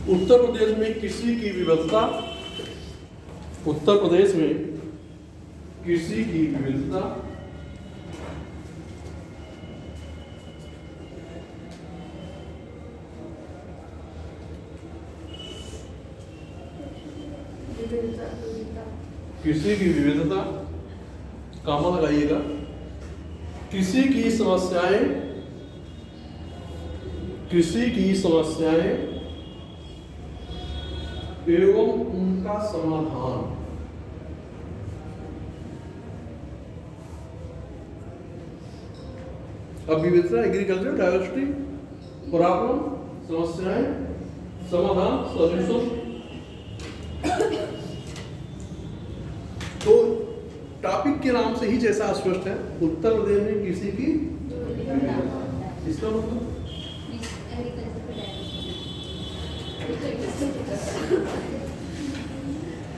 उत्तर प्रदेश में कृषि की विविधता, उत्तर प्रदेश में कृषि की विविधता कृषि की विविधता कामा लगाइएगा। कृषि की समस्याएं एवं उनका समाधान। अब विविधता, एग्रीकल्चर, डाइवर्सिटी, प्रॉब्लम, समस्याएं, समाधान, सॉल्यूशन। तो टॉपिक के नाम से ही जैसा स्पष्ट है, उत्तर प्रदेश में कृषि की इसका मतलब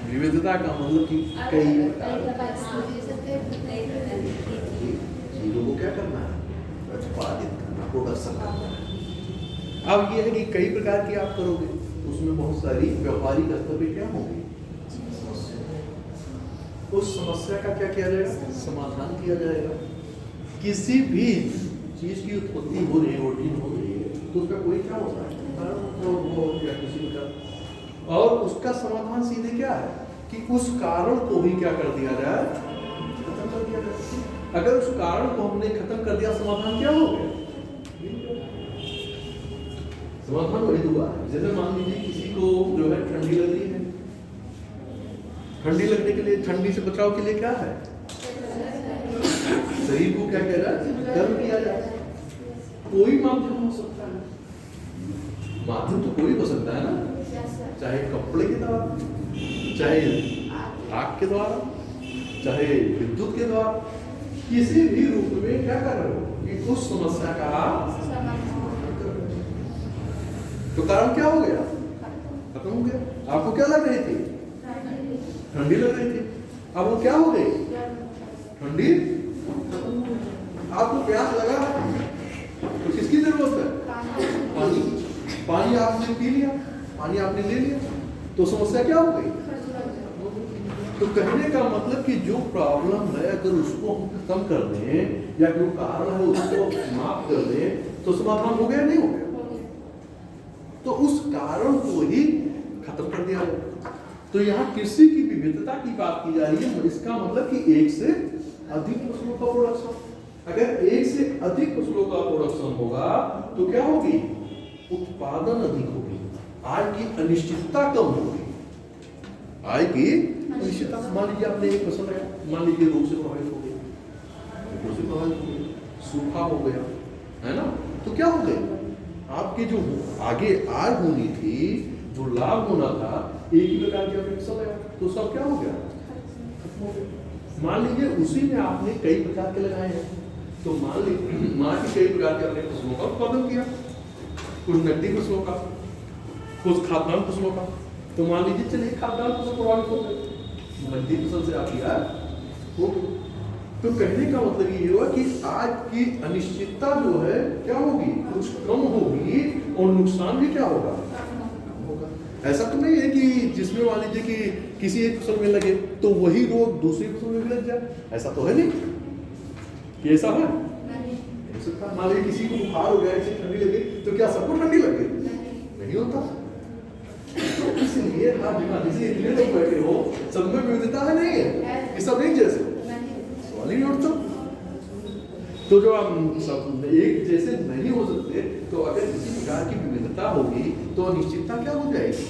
विविधता का मतलब कि कई चीजों को क्या करना है, उत्पादित करना, प्रोडक्शन करना है। अब ये है कि कई प्रकार की आप करोगे, उसमें बहुत सारी व्यापारिक स्तर पे क्या होगी, उस समस्या का क्या किया जाएगा, समाधान किया जाएगा। किसी भी चीज की उत्पत्ति हो रही है, ओरिजिन हो रही है, तो उसका कोई क्या होता है, या किसी का, और उसका समाधान सीधे क्या है कि उस कारण को भी क्या कर दिया जाए, खत्म कर दिया जाए। अगर उस कारण को हमने खत्म कर दिया, समाधान क्या हो गया, समाधान वही हुआ। जैसे मान लीजिए किसी को जो है ठंडी लग रही है, ठंडी लगने के लिए, ठंडी से बचाव के लिए क्या है, शरीर को क्या कह रहा है, गर्म किया जाए। कोई माध्यम हो सकता है, माध्यम तो कोई हो सकता है ना, चाहे कपड़े के द्वारा, चाहे आग के द्वारा, चाहे विद्युत के द्वारा, किसी भी रूप में क्या कर रहे हो कि उस समस्या का तो कारण क्या हो गया, खत्म हो गया। आपको क्या लग रही थी, ठंडी लग रही थी, अब वो क्या हो गई, ठंडी। आपको प्यास लगा तो किसकी जरूरत है, पानी। पानी आपने पी लिया, पानी आपने ले लिया, तो समस्या क्या हो गई। तो कहने का मतलब कि जो प्रॉब्लम है, अगर उसको हम खत्म कर दें या जो कारण है उसको समाप्त कर दें, तो समाधान हो गया, नहीं हो गया। तो उस कारण को ही खत्म कर दिया जाए। तो यहाँ कृषि की विविधता की बात की जा रही है। इसका मतलब कि एक से अधिक फसलों का प्रोडक्शन। अगर एक से अधिक फसलों का प्रोडक्शन होगा तो क्या होगी, उत्पादन अधिक होगी, आय की अनिश्चितता कम होगी। आय की अनिश्चितता, मान लीजिए आपने एक फसल लगाया, मान लीजिए रोग से प्रभावित हो गया, सूखा हो गया, है ना, तो क्या हो गया, आपकी जो आगे आय होनी थी, जो लाभ होना था, एक ही प्रकार की आपने फसल लगाया, तो सब क्या हो गया, खत्म हो गया। मान लीजिए उसी में आपने कई प्रकार के लगाए हैं, तो मान लीजिए कई प्रकार के आपने फसलों का उत्पादन किया, कुछ नकदी फसलों का, कुछ खाद्यान्न फसलों का। तो मान लीजिए चलिए खाद्यान्न फसल प्रभावित हो गए, नकदी फसल से आपकी आय हो। तो कहने का मतलब ये हुआ कि आज की अनिश्चितता जो है क्या होगी, कुछ कम होगी, और नुकसान भी क्या होगा, ऐसा तो नहीं है कि जिसमें मान लीजिए कि किसी एक फसल में लगे तो वही रोग दूसरी फसल में भी लग जाए, ऐसा तो है नहीं कि ऐसा है। मान लीजिए किसी को बुखार हो गया, किसी ठंडी लगे, तो क्या सबको ठंडी लगे, नहीं होता। तो इसलिए हर जगह जैसे इतने लोग बैठे हो, सब में विविधता है, नहीं है, ये सब एक जैसे सवाल ही नहीं उठता। तो जो हम सब एक जैसे नहीं हो सकते, तो अगर किसी प्रकार की विविधता होगी तो अनिश्चितता क्या हो जाएगी,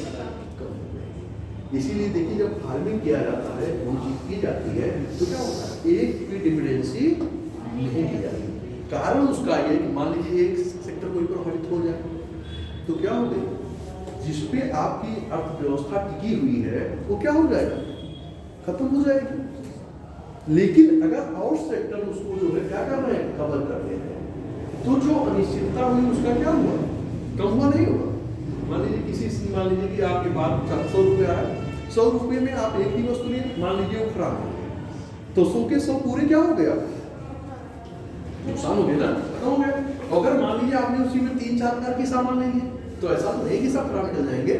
कम हो जाएगी। इसीलिए देखिए जब फार्मिंग किया जाता है, कोई चीज की जाती है, तो क्या होता है, एक की डिपेंडेंसी नहीं की जाती। कारण उसका ये कि मान लीजिए एक सेक्टर कोई प्रभावित हो जाए, तो क्या हो गई, जिसपे आपकी अर्थव्यवस्था टिकी हुई है, वो क्या हो जाएगा, खत्म हो जाएगी। लेकिन अगर और सेक्टर उसको जो है क्या कर रहे हैं, कवर कर रहे हैं, तो जो अनिश्चितता हुई उसका क्या हुआ, कम हुआ, नहीं हुआ। मान लीजिए मान लीजिए कि आपके पास 100 रुपये आया, 100 रुपये में आप एक ही वस्तु लिए, मान लीजिए वो खराब हो गया, तो 100 के 100 पूरे क्या हो गया, नुकसान हो गया ना, खत्म हो गया। अगर मान लीजिए आपने उसी में 3-4 प्रकार के सामान ले लिए, तो ऐसा नहीं कि सब खराब निकल जाएंगे।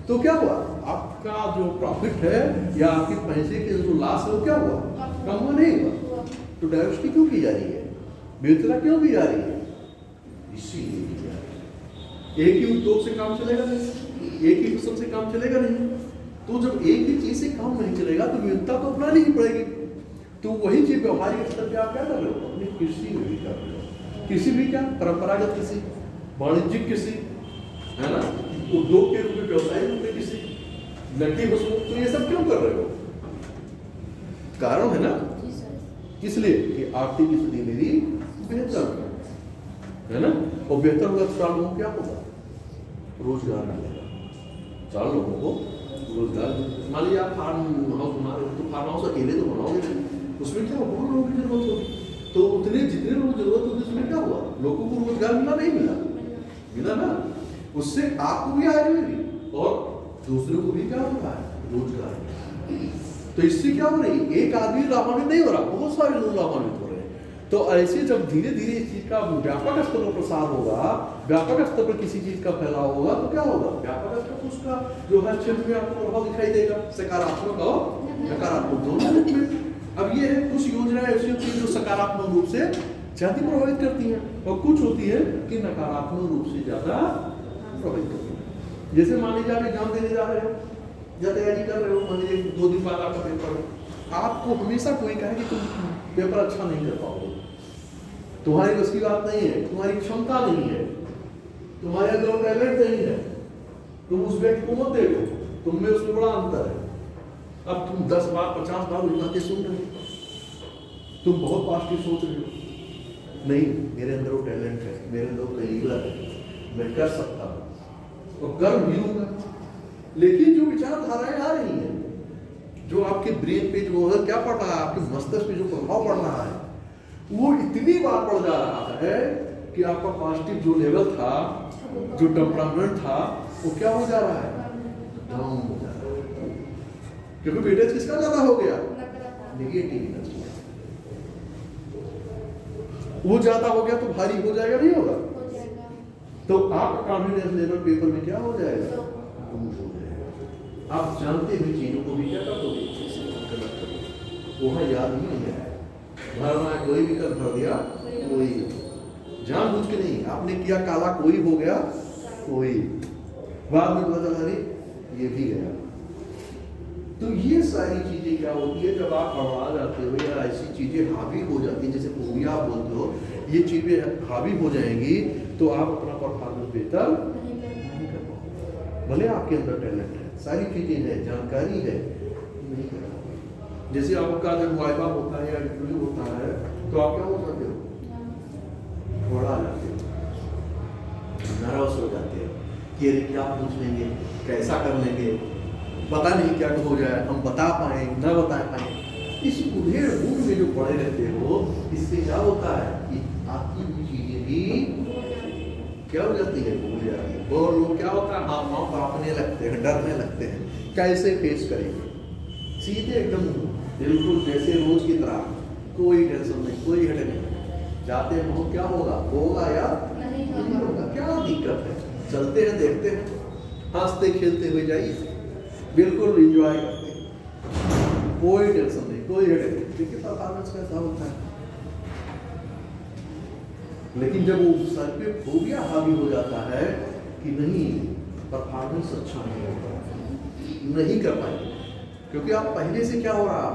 तो क्या हुआ, आपका जो प्रॉफिट है या आपके पैसे के जो लॉस है वो क्या हुआ, कम हुआ नहीं हुआ। तो डाइवर्सिटी क्यों की जा रही है, विविधता क्यों की जा रही है, इसीलिए की जा रही है। एक ही उद्योग से काम चलेगा नहीं, एक ही फसल से काम चलेगा नहीं। तो जब एक ही चीज से काम नहीं चलेगा तो विविधता तो अपनानी ही पड़ेगी। तो वही चीज व्यवहारिक स्तर पे आप क्या कर रहे हो, अपनी कृषि में भी कर रहे हो। कृषि भी क्या, परंपरागत कृषि, वाणिज्यिक कृषि, है ना, उद्योग के रूप में, व्यवसायिक रूप में कृषि, नकदी वसूल, तो ये सब क्यों कर रहे हो, कारण है ना, इसलिए कि आर्थिक स्थिति मेरी बेहतर है ना। और बेहतर होगा तो 4 लोगों को क्या होगा, रोजगार मिलेगा, 4 लोगों को रोजगार। मान लीजिए आप फार्म हाउस बना रहे हो, तो फार्म हाउस अकेले तो बनाओगे नहीं, उसमें क्या बहुत लोगों की जरूरत होगी। तो उतने जितने लोग जरूरत होगी उसमें क्या हुआ, लोगों को रोजगार मिला नहीं मिला, मिला ना। उससे आपको भी आय मिलेगी और दूसरों को भी क्या हो रहा है, रोजगार। तो इससे क्या हो रही, एक आदमी लाभान्वित नहीं हो रहा, बहुत सारे लोग लाभान्वित हो रहे हैं। तो ऐसे जब धीरे धीरे इस चीज का व्यापक स्तर पर प्रसार होगा, व्यापक स्तर पर किसी चीज का फैलाव होगा, तो क्या होगा, व्यापक स्तर पर उसका जो है क्षेत्र में आपको प्रभाव दिखाई देगा, सकारात्मक और नकारात्मक दोनों रूप में। अब ये है कुछ योजनाएं ऐसी होती है जो सकारात्मक रूप से ज्यादा प्रभावित करती हैं, और कुछ होती है कि नकारात्मक रूप से ज्यादा प्रभावित करती है। जैसे मान लीजिए आप एग्जाम देने जा रहे हो या तैयारी कर रहे हो, मान लीजिए 2 दिन बाद आपका पेपर, आपको हमेशा कोई कहे कि तुम पेपर अच्छा नहीं कर पाओगे, तुम्हारी उसकी बात नहीं है, तुम्हारी क्षमता नहीं है, तुम्हारे अंदर टैलेंट नहीं है, तुम उस व्यक्ति को मत देखो, तुम में उसमें बड़ा अंतर है। अब तुम 10 बार 50 बार वही बातें सुन रहे हो, तुम बहुत पॉजिटिव सोच रहे हो, नहीं मेरे अंदर वो टैलेंट है, मेरे अंदर वो कैलिबर है, मैं कर सकता हूँ और कर भी लूंगा। लेकिन जो विचारधाराएं आ रही हैं, जो आपके ब्रेन पे जो है क्या पड़ रहा है, आपके मस्तिष्क पे जो प्रभाव पड़ रहा है, वो इतनी बार पड़ जा रहा है कि आपका पॉजिटिव जो लेवल था, जो टेम्परामेंट था, वो क्या हो जा रहा है, डाउन हो जा रहा है। क्योंकि वेटेज किसका ज्यादा हो गया, नेगेटिव एनर्जी, वो ज्यादा हो गया तो भारी हो जाएगा, नहीं होगा। तो आपका कॉन्फिडेंस लेवल पेपर में क्या हो जाएगा, कम हो जाएगा। आप जानते हुए चीजों को भी क्या कर दोगे, वहाँ याद नहीं है, भरना कोई भी कर भर दिया, कोई जानबूझ के नहीं, आपने किया काला कोई हो गया, कोई बाद में पता चला नहीं ये भी गया। तो ये सारी चीजें क्या होती है, जब आप हड़बड़ा जाते हो या ऐसी चीजें हावी हो जाती हैं, जैसे फोबिया आप बोलते हो, ये चीजें हावी हो जाएंगी तो आप अपना परफॉर्मेंस बेहतर नहीं कर पाओगे। भले आपके अंदर टैलेंट है, सारी चीजें है, जानकारी है, नहीं कर पाओगे। जैसे आपका जब वाइवा होता है या इंटरव्यू होता है तो आप क्या हो जाते हो, घबरा जाते हो, नर्वस हो जाते हो कि अरे क्या पूछ लेंगे, कैसा कर लेंगे, पता नहीं क्या हो जाए, हम बता पाए न बता पाए। इस उधेड़ बुन में जो पड़े रहते हो, इससे क्या होता है कि आपकी चीजें भी क्या हो जाती है, भूल जाती है। और लोग क्या होता है, हाथ पाँव कांपने लगते हैं, डरने लगते हैं, कैसे फेस करेंगे। सीधे एकदम बिल्कुल जैसे रोज की तरह, कोई टेंशन नहीं, कोई हेडेक नहीं, जाते हो क्या होगा, होगा या नहीं होगा, क्या दिक्कत है, चलते हैं देखते हैं, हंसते खेलते हुए जाइए, बिल्कुल एंजॉय करते हैं, कोई टेंशन नहीं, कोई हेडेक नहीं। देखिए परफॉर्मेंस कैसा होता है। लेकिन जब वो सर पे फोबिया हावी हो जाता है कि नहीं परफॉर्मेंस अच्छा नहीं होगा, नहीं कर पाएंगे, क्योंकि आप पहले से क्या हो रहा,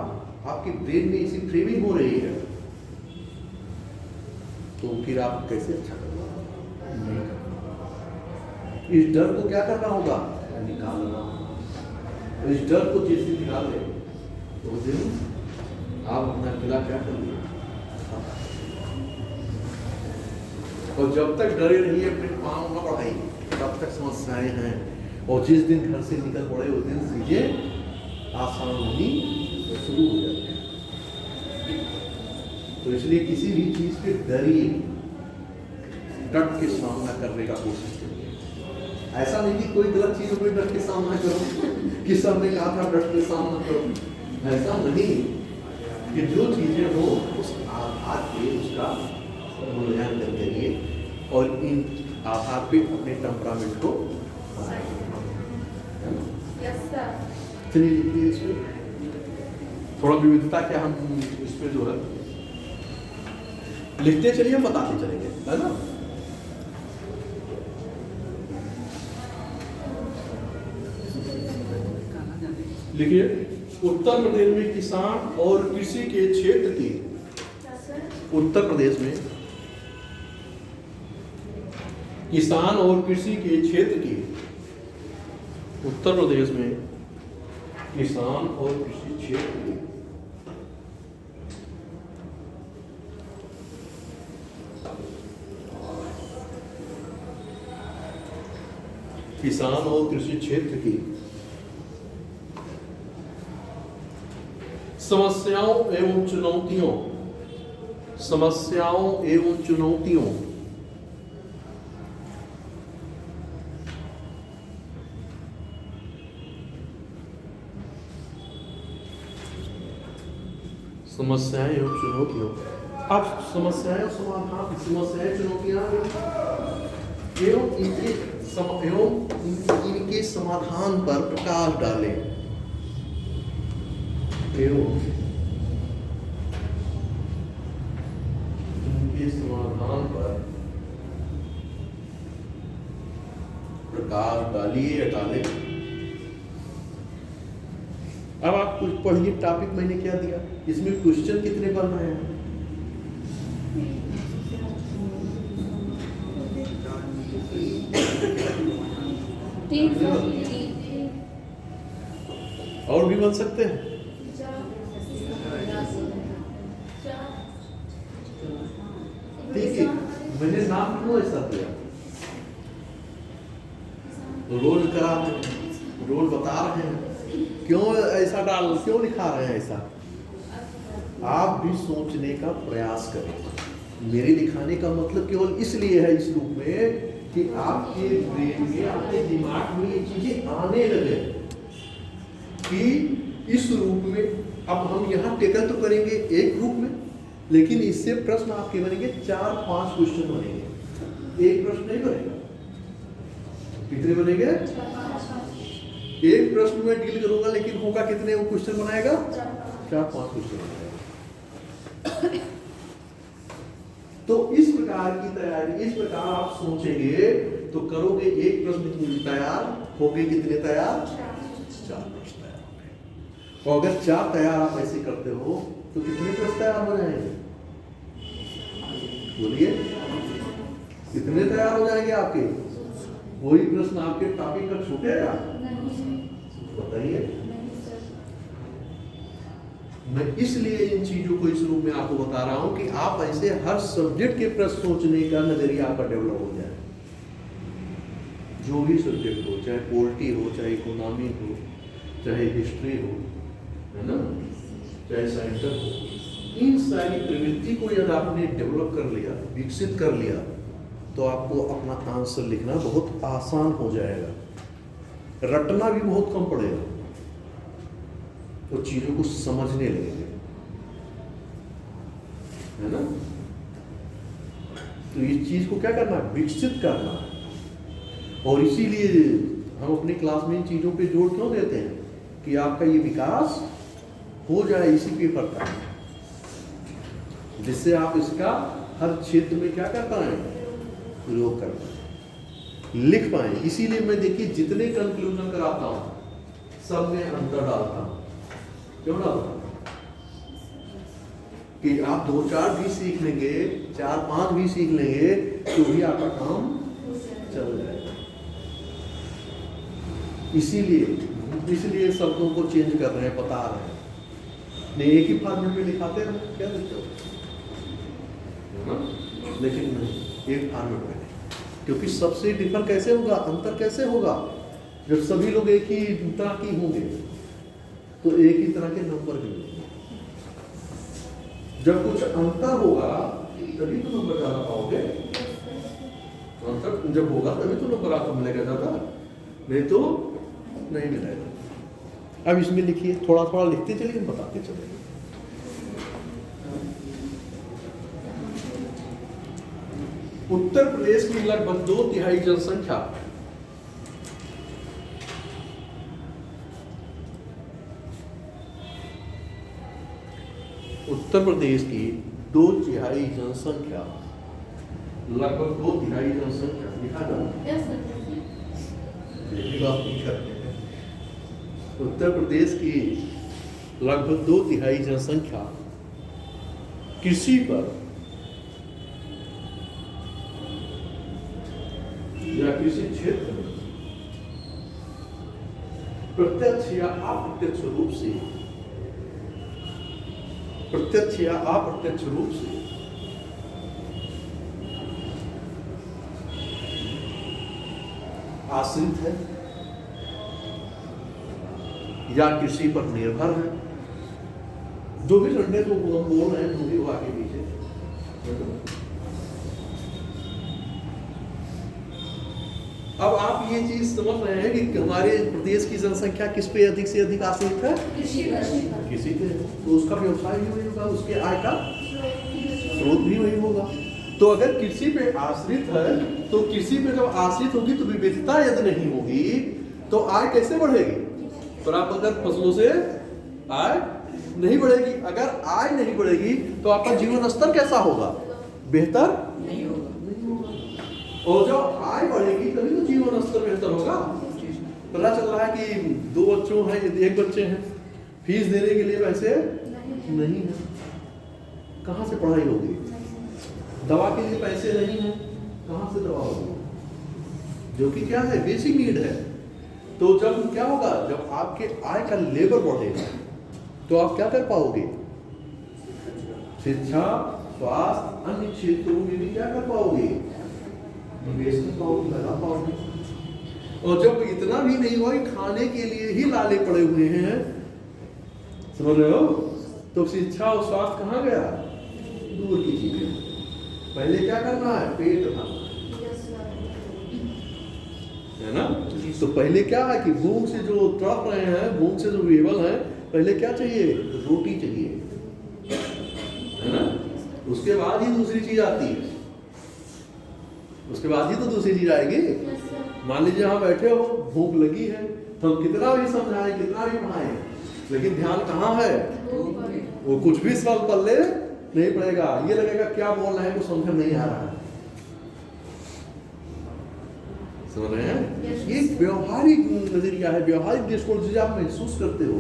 आपके ब्रेन में इसी फ्रेमिंग हो रही है, तो फिर आप कैसे अच्छा करोगे, नहीं कर। इस डर को क्या करना होगा, निकालना। इस डर को जैसे निकाल ले तो उस दिन आप अपना किला क्या कर लिए। और जब तक डरे रहिए, अपने पाँव न बढ़ाइए, तब तक समस्याएं हैं। और जिस दिन घर से निकल पड़े उस दिन चीजें आसान होनी शुरू हो जाती है। तो इसलिए किसी भी चीज पे डरिए, डट के सामना करने का कोशिश करिए। ऐसा नहीं कि कोई गलत चीजों पर डट के सामना करो कि सबने कहा था डट के सामना करो, ऐसा नहीं। कि जो चीजें हो उस आधार पे उसका मूल्यांकन करिए और इन आधार पे अपने टेम्परामेंट को चलिए लिखिए इसमें थोड़ा विविधता क्या हम इसमें जो है लिखते चलिए, हम बताते चलेंगे, है ना। लिखिए, उत्तर प्रदेश में किसान और कृषि के क्षेत्र की, उत्तर प्रदेश में किसान और कृषि के क्षेत्र की, उत्तर प्रदेश में किसान और कृषि क्षेत्र की किसान और कृषि क्षेत्र की समस्याओं एवं चुनौतियों, समस्याओं एवं चुनौतियों समस्याएं एवं चुनौतियों, अब समस्याएं और समाधान, समस्याएं चुनौतियां एवं इनके समाधान पर प्रकाश डालें, एवं इनके समाधान पर प्रकाश डालिए या डालें। अब आप कुछ पढ़िए, टॉपिक मैंने क्या दिया, इसमें क्वेश्चन कितने बन रहे हैं? और भी बन सकते हैं। ठीक है, मैंने नाम क्यों ऐसा दिया? रोल करा रहे हैं, रोल बता रहे हैं, क्यों ऐसा क्यों लिखा रहे हैं ऐसा? आप भी सोचने का प्रयास करें। मेरे लिखाने का मतलब केवल इसलिए है इस रूप में कि आपके ब्रेन में, आपके दिमाग में ये चीजें आने लगे कि इस रूप में। अब हम यहाँ टेकल तो करेंगे एक रूप में, लेकिन इससे प्रश्न आपके बनेंगे 4-5 क्वेश्चन बनेंगे, एक प्रश्न नहीं बनेगा। कितने बनेंगे? एक प्रश्न में डील करूंगा, लेकिन होगा कितने वो क्वेश्चन बनाएगा? 4-5 क्वेश्चन बनाएगा। तो इस प्रकार की तैयारी, इस प्रकार आप सोचेंगे तो करोगे, एक प्रश्न तैयार होगे, कितने तैयार? 4 प्रश्न तैयार होंगे। और अगर 4 तैयार आप ऐसे करते हो तो कितने प्रश्न तैयार हो जाएंगे? बोलिए, कितने तैयार हो जाएंगे आपके? वही प्रश्न आपके टॉपिक का छूटेगा? बताइए। मैं इसलिए इन चीजों को इस रूप में आपको बता रहा हूं कि आप ऐसे हर सब्जेक्ट के प्रश्न सोचने का नजरिया आपका डेवलप हो जाए। जो भी सब्जेक्ट हो, चाहे पॉलिटी हो, चाहे इकोनॉमी हो, चाहे हिस्ट्री हो, है ना, चाहे साइंस हो, इन सारी प्रवृत्ति को यदि आपने डेवलप कर लिया, विकसित कर लिया, तो आपको अपना आंसर लिखना बहुत आसान हो जाएगा, रटना भी बहुत कम पड़ेगा, तो चीजों को समझने लगेंगे, है ना। तो इस चीज को क्या करना है? विकसित करना है। और इसीलिए हम अपनी क्लास में इन चीजों पे जोर क्यों देते हैं कि आपका ये विकास हो जाए इसी पेपर का, जिससे आप इसका हर क्षेत्र में क्या कर पाए? प्रयोग कर पाए, लिख पाए। इसीलिए मैं देखिए जितने कंक्लूजन कराता हूं सब में अंतर डालता हूं। क्यों डालता हूं? कि आप 2-4 भी सीख लेंगे, 4-5 भी सीख लेंगे, तो भी आपका काम चल जाएगा। इसीलिए शब्दों को चेंज कर रहे हैं, बता रहे हैं। नहीं एक ही फॉर्मेट में लिखाते हैं, क्या देखते हो? लेकिन नहीं, एक फॉर्मेट में, क्योंकि सबसे डिफर कैसे होगा, अंतर कैसे होगा? जब सभी लोग एक ही तरह की होंगे तो एक ही तरह के नंबर भी होंगे। जब कुछ अंतर होगा तभी तो नंबर ज्यादा पाओगे। अंतर जब होगा तभी तो नंबर आपको मिलेगा ज्यादा, नहीं तो नहीं मिलेगा। अब इसमें लिखिए, थोड़ा थोड़ा लिखते चलिए, बताते चलेंगे। उत्तर प्रदेश की लगभग 2/3 जनसंख्या उत्तर प्रदेश की 2/3 जनसंख्या, लगभग 2/3 जनसंख्या लिखा जाता है। उत्तर प्रदेश की लगभग 2/3 जनसंख्या कृषि पर या कृषि क्षेत्र में प्रत्यक्ष या अप्रत्यक्ष रूप से, प्रत्यक्ष या अप्रत्यक्ष रूप से आश्रित है या कृषि पर निर्भर है। जो भी ठंडे तो हम बोल रहे हैं जो भी वो आगे पीछे। अब आप ये चीज समझ रहे हैं कि हमारे प्रदेश की जनसंख्या किस पे अधिक से अधिक आश्रित है? कृषि पे। तो उसका व्यवसाय भी वही होगा, उसके आय का स्रोत भी वही होगा। तो अगर कृषि पे आश्रित है तो कृषि पे जब आश्रित होगी तो विविधता यदि नहीं होगी तो आय कैसे बढ़ेगी? प्राप्त अगर फसलों से आय नहीं बढ़ेगी। अगर आय नहीं बढ़ेगी तो आपका जीवन स्तर कैसा होगा? बेहतर नहीं होगा। और जब आय बढ़ेगी तभी तो जीवन स्तर बेहतर होगा। पता चल रहा है कि 2 बच्चों हैं, यदि 1 बच्चे हैं, फीस देने के लिए पैसे नहीं है, कहाँ से पढ़ाई होगी? दवा के लिए पैसे नहीं है, कहाँ से दवा होगी? जो कि क्या है? बेसिक नीड है। तो जब क्या होगा? जब आपके आय का लेवल बढ़ेगा तो आप क्या कर पाओगे? शिक्षा, स्वास्थ्य, अन्य क्षेत्रों में भी क्या कर पाओगे? निवेश कर पाओगे, लगा पाओगे। और जब इतना भी नहीं हुआ, खाने के लिए ही लाले पड़े हुए हैं, समझ रहे हो? तो शिक्षा और स्वास्थ्य कहाँ गया? दूर की चीजें। पहले क्या करना है? पेट भरना है ना। तो पहले क्या है कि भूख से जो तड़प रहे हैं, भूख से जो विवल है, पहले क्या चाहिए? रोटी चाहिए, है ना। उसके बाद ही दूसरी चीज आती है, उसके बाद ही तो दूसरी चीज आएगी। मान लीजिए यहाँ बैठे हो, भूख लगी है, तो हम कितना भी समझाएं, कितना भी पढ़ाएं, लेकिन ध्यान कहाँ है? वो कुछ भी सवाल पल्ले नहीं पड़ेगा। ये लगेगा क्या बोल रहे हैं, कुछ समझ नहीं आ रहा है। समझ रहे हैं? ये व्यवहारिक नजरिया है, व्यवहारिक दृष्टिकोण जिसे आप महसूस करते हो।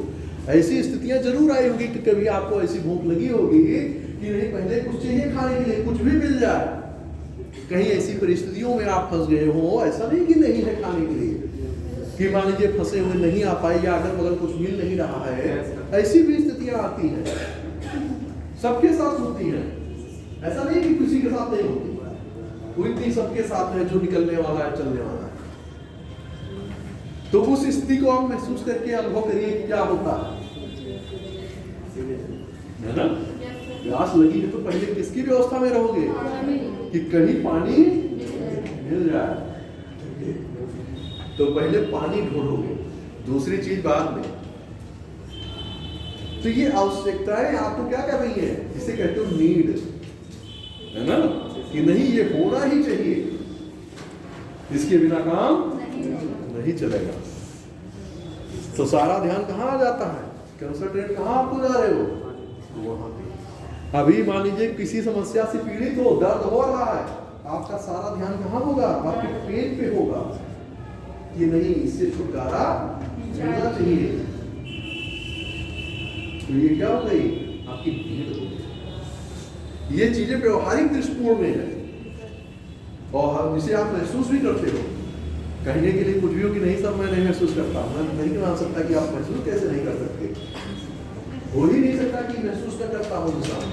ऐसी स्थितियां जरूर आई होगी कि कभी आपको ऐसी भूख लगी होगी कि नहीं, पहले कुछ चाहिए खाने के लिए, कुछ भी मिल जाए। कहीं ऐसी परिस्थितियों में आप फंस गए हो, ऐसा नहीं कि नहीं है खाने के लिए, कि मान लीजिए फंसे हुए नहीं आ पाए या अगर बगल कुछ मिल नहीं रहा है, ऐसी भी स्थितियां आती हैं, सबके साथ होती हैं। ऐसा नहीं कि किसी के साथ नहीं होती, कोई सबके साथ है जो निकलने वाला है, चलने वाला है। तो उस स्थिति को आप महसूस करके अनुभव करिए कि क्या होता है ना। प्यास लगी है तो पहले किसकी व्यवस्था में रहोगे कि कहीं पानी मिल जाए, तो पहले पानी ढूंढोगे, दूसरी चीज बाद में। तो ये आवश्यकताएं आपको क्या कर रही है, जिसे कहते हो नीड, है ना, कि नहीं ये होना ही चाहिए, इसके बिना काम नहीं चलेगा। तो सारा ध्यान कहाँ आ जाता है? कंसंट्रेट कहाँ आपको जा रहे हो? वहां पे। अभी मान लीजिए किसी समस्या से पीड़ित हो, दर्द हो रहा है, आपका सारा ध्यान कहाँ होगा? आपके पेट पे होगा कि नहीं, इससे छुटकारा मिलना चाहिए। तो ये क्या हो गई? आपकी भीड़ हो गई। ये चीजें व्यवहारिक दृष्टिकोण में है और जिसे आप महसूस भी करते हो। कहने के लिए कुछ भी हो कि नहीं सर मैं नहीं महसूस करता, मैं नहीं मान सकता कि आप महसूस कैसे नहीं कर सकते। हो ही नहीं सकता कि महसूस न करता हो इंसान।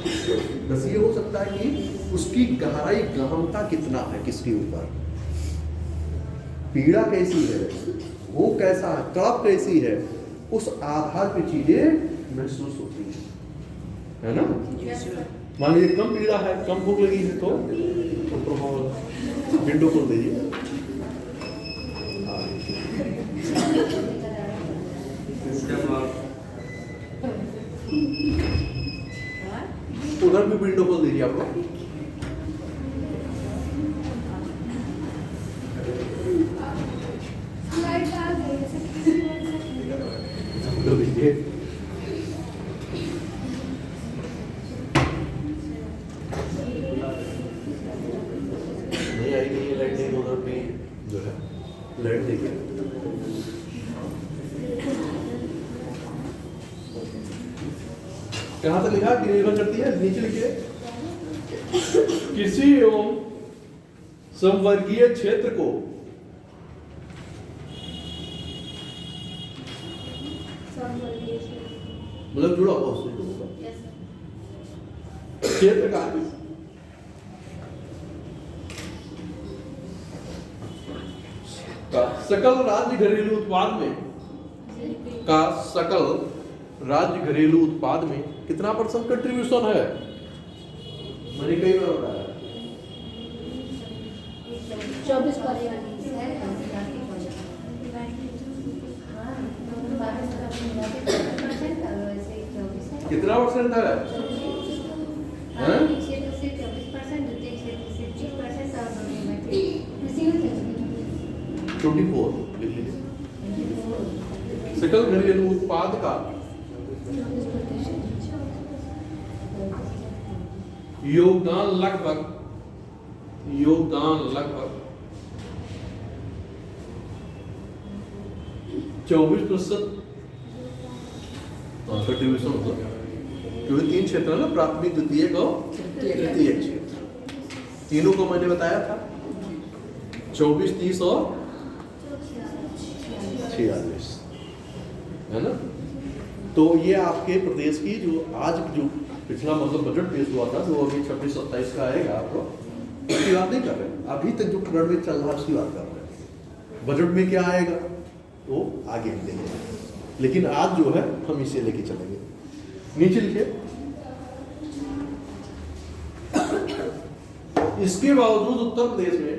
बस ये हो सकता है कि उसकी गहराई, गहनता कितना है, किसके ऊपर पीड़ा कैसी है, वो कैसा है, तड़प कैसी है, उस आधार पे चीजें महसूस होती है ना। मान लीजिए कम पीड़ा है, कम भूख लगी है तो विंडो खोल दीजिए। उधर भी विंडो खोल दीजिए आप लोग। लाइट देखिए, कहां तक लिखा कि निर्भर करती है, नीचे लिखिए किसी एवं समवर्गीय क्षेत्र को मतलब जुड़ा हुआ उससे क्षेत्र का सकल राज्य घरेलू उत्पाद में सकल राज्य घरेलू उत्पाद में कितना % कंट्रीब्यूशन है? मैंने कई बार बताया 24%। कितना % है? 24 लिख लीजिए। सकल घरेलू उत्पाद का योगदान लगभग 24% कंट्रीब्यूशन होता है, क्योंकि 3 क्षेत्र है ना, प्राथमिक, द्वितीयक और तृतीयक क्षेत्र। तीनों को मैंने बताया था 24, 30 और 46 है ना। तो ये आपके प्रदेश की जो आज जो पिछला मतलब बजट पेश हुआ था, वो अभी 26-27 का आएगा, आपको उसकी बात नहीं कर रहे, अभी तक जो करंट में चल रहा है उसकी बात कर रहे हैं। बजट में क्या आएगा वो आगे हम देंगे, लेकिन आज जो है हम इसे लेके चलेंगे। नीचे लिखिए, इसके बावजूद उत्तर प्रदेश में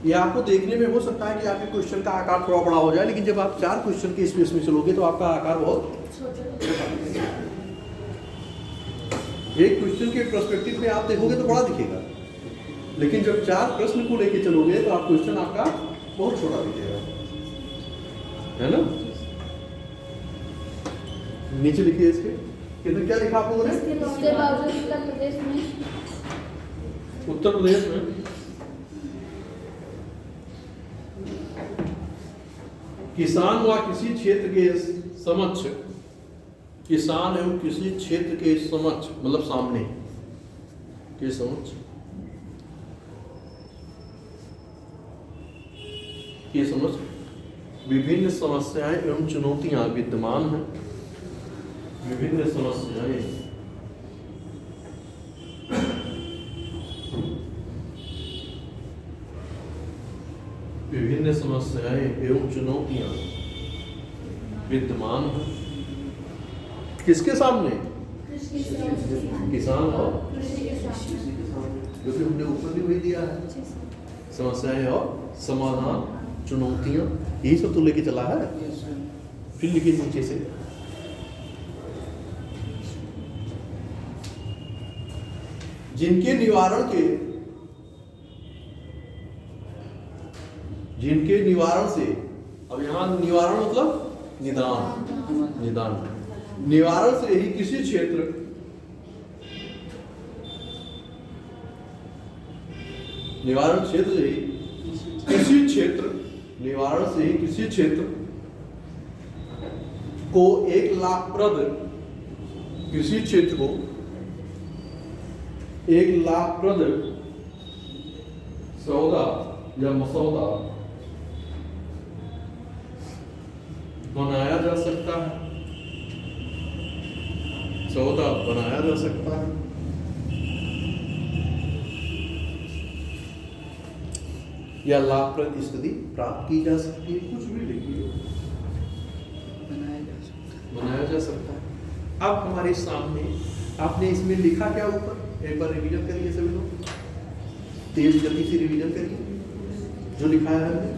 ये आपको देखने में हो सकता है कि आपके क्वेश्चन का आकार थोड़ा बड़ा हो जाए, लेकिन जब आप 4 क्वेश्चन के स्पेस में चलोगे तो आपका आकार बहुत एक क्वेश्चन के पर्सपेक्टिव में आप देखोगे तो बड़ा दिखेगा, लेकिन जब 4 प्रश्न को लेके चलोगे तो आप क्वेश्चन आपका बहुत छोटा दिखेगा, है ना। नीचे लिखिए इसके कितने, क्या लिखा आप लोगों ने? उत्तर प्रदेश में किसान व किसी क्षेत्र के समक्ष, किसान एवं किसी क्षेत्र के समक्ष मतलब सामने के समक्ष के समक्ष विभिन्न समस्याएं एवं चुनौतियां विद्यमान हैं। विभिन्न समस्याएं एवं चुनौतियां विद्यमान हैं। किसके सामने? किसान और क्योंकि हमने ऊपर भी वही दिया है, समस्याएं और समाधान, चुनौतियां, यही सब तो लेके चला है। फिर लिखिए नीचे से, जिनके निवारण से, अब यहां निवारण मतलब निदान, निवारण से ही किसी क्षेत्र निवारण क्षेत्र से ही किसी क्षेत्र को एक लाभप्रद, किसी क्षेत्र को एक लाभप्रद सौदा या मसौदा बनाया जा सकता है, सौदा बनाया जा सकता है। या लाभप्रद स्थिति प्राप्त की जा सकती है, कुछ भी लिखिए, बनाया जा सकता है। अब हमारे सामने आपने इसमें लिखा क्या ऊपर, एक बार रिवीजन करिए सभी लोग, तेज गति से रिवीजन करिए जो लिखा है हमने।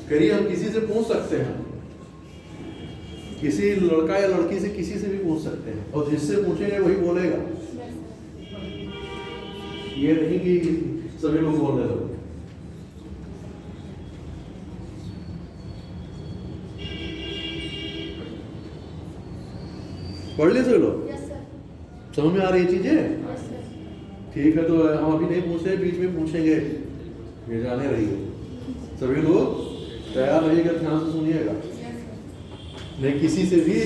करिए, हम किसी से पूछ सकते हैं, किसी लड़का या लड़की से, किसी से भी पूछ सकते हैं, और जिससे पूछेंगे वही बोलेगा, ये नहीं कि सभी लोग बोल रहे हो। पढ़ लिए सभी लोग? Yes sir. समझ में आ रही है चीजें? Yes sir. ठीक है, तो हम अभी नहीं पूछे, बीच में पूछेंगे, ये जाने रहिए। सभी लोग तैयार रहिएगा, ध्यान से सुनिएगा, नहीं किसी से भी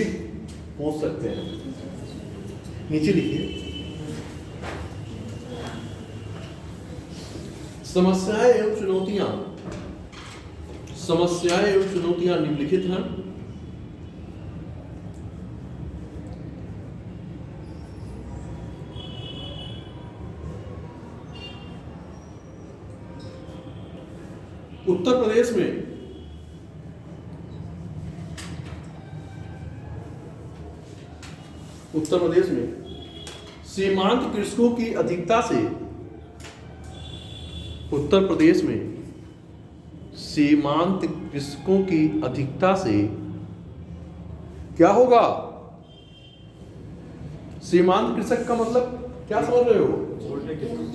पूछ सकते हैं। नीचे लिखिए, समस्याएं एवं चुनौतियां। समस्याएं एवं चुनौतियां निम्नलिखित हैं। उत्तर प्रदेश में सीमांत कृषकों की अधिकता से उत्तर प्रदेश में सीमांत कृषकों की अधिकता से क्या होगा? सीमांत कृषक का मतलब क्या समझ रहे हो? छोटे किसान।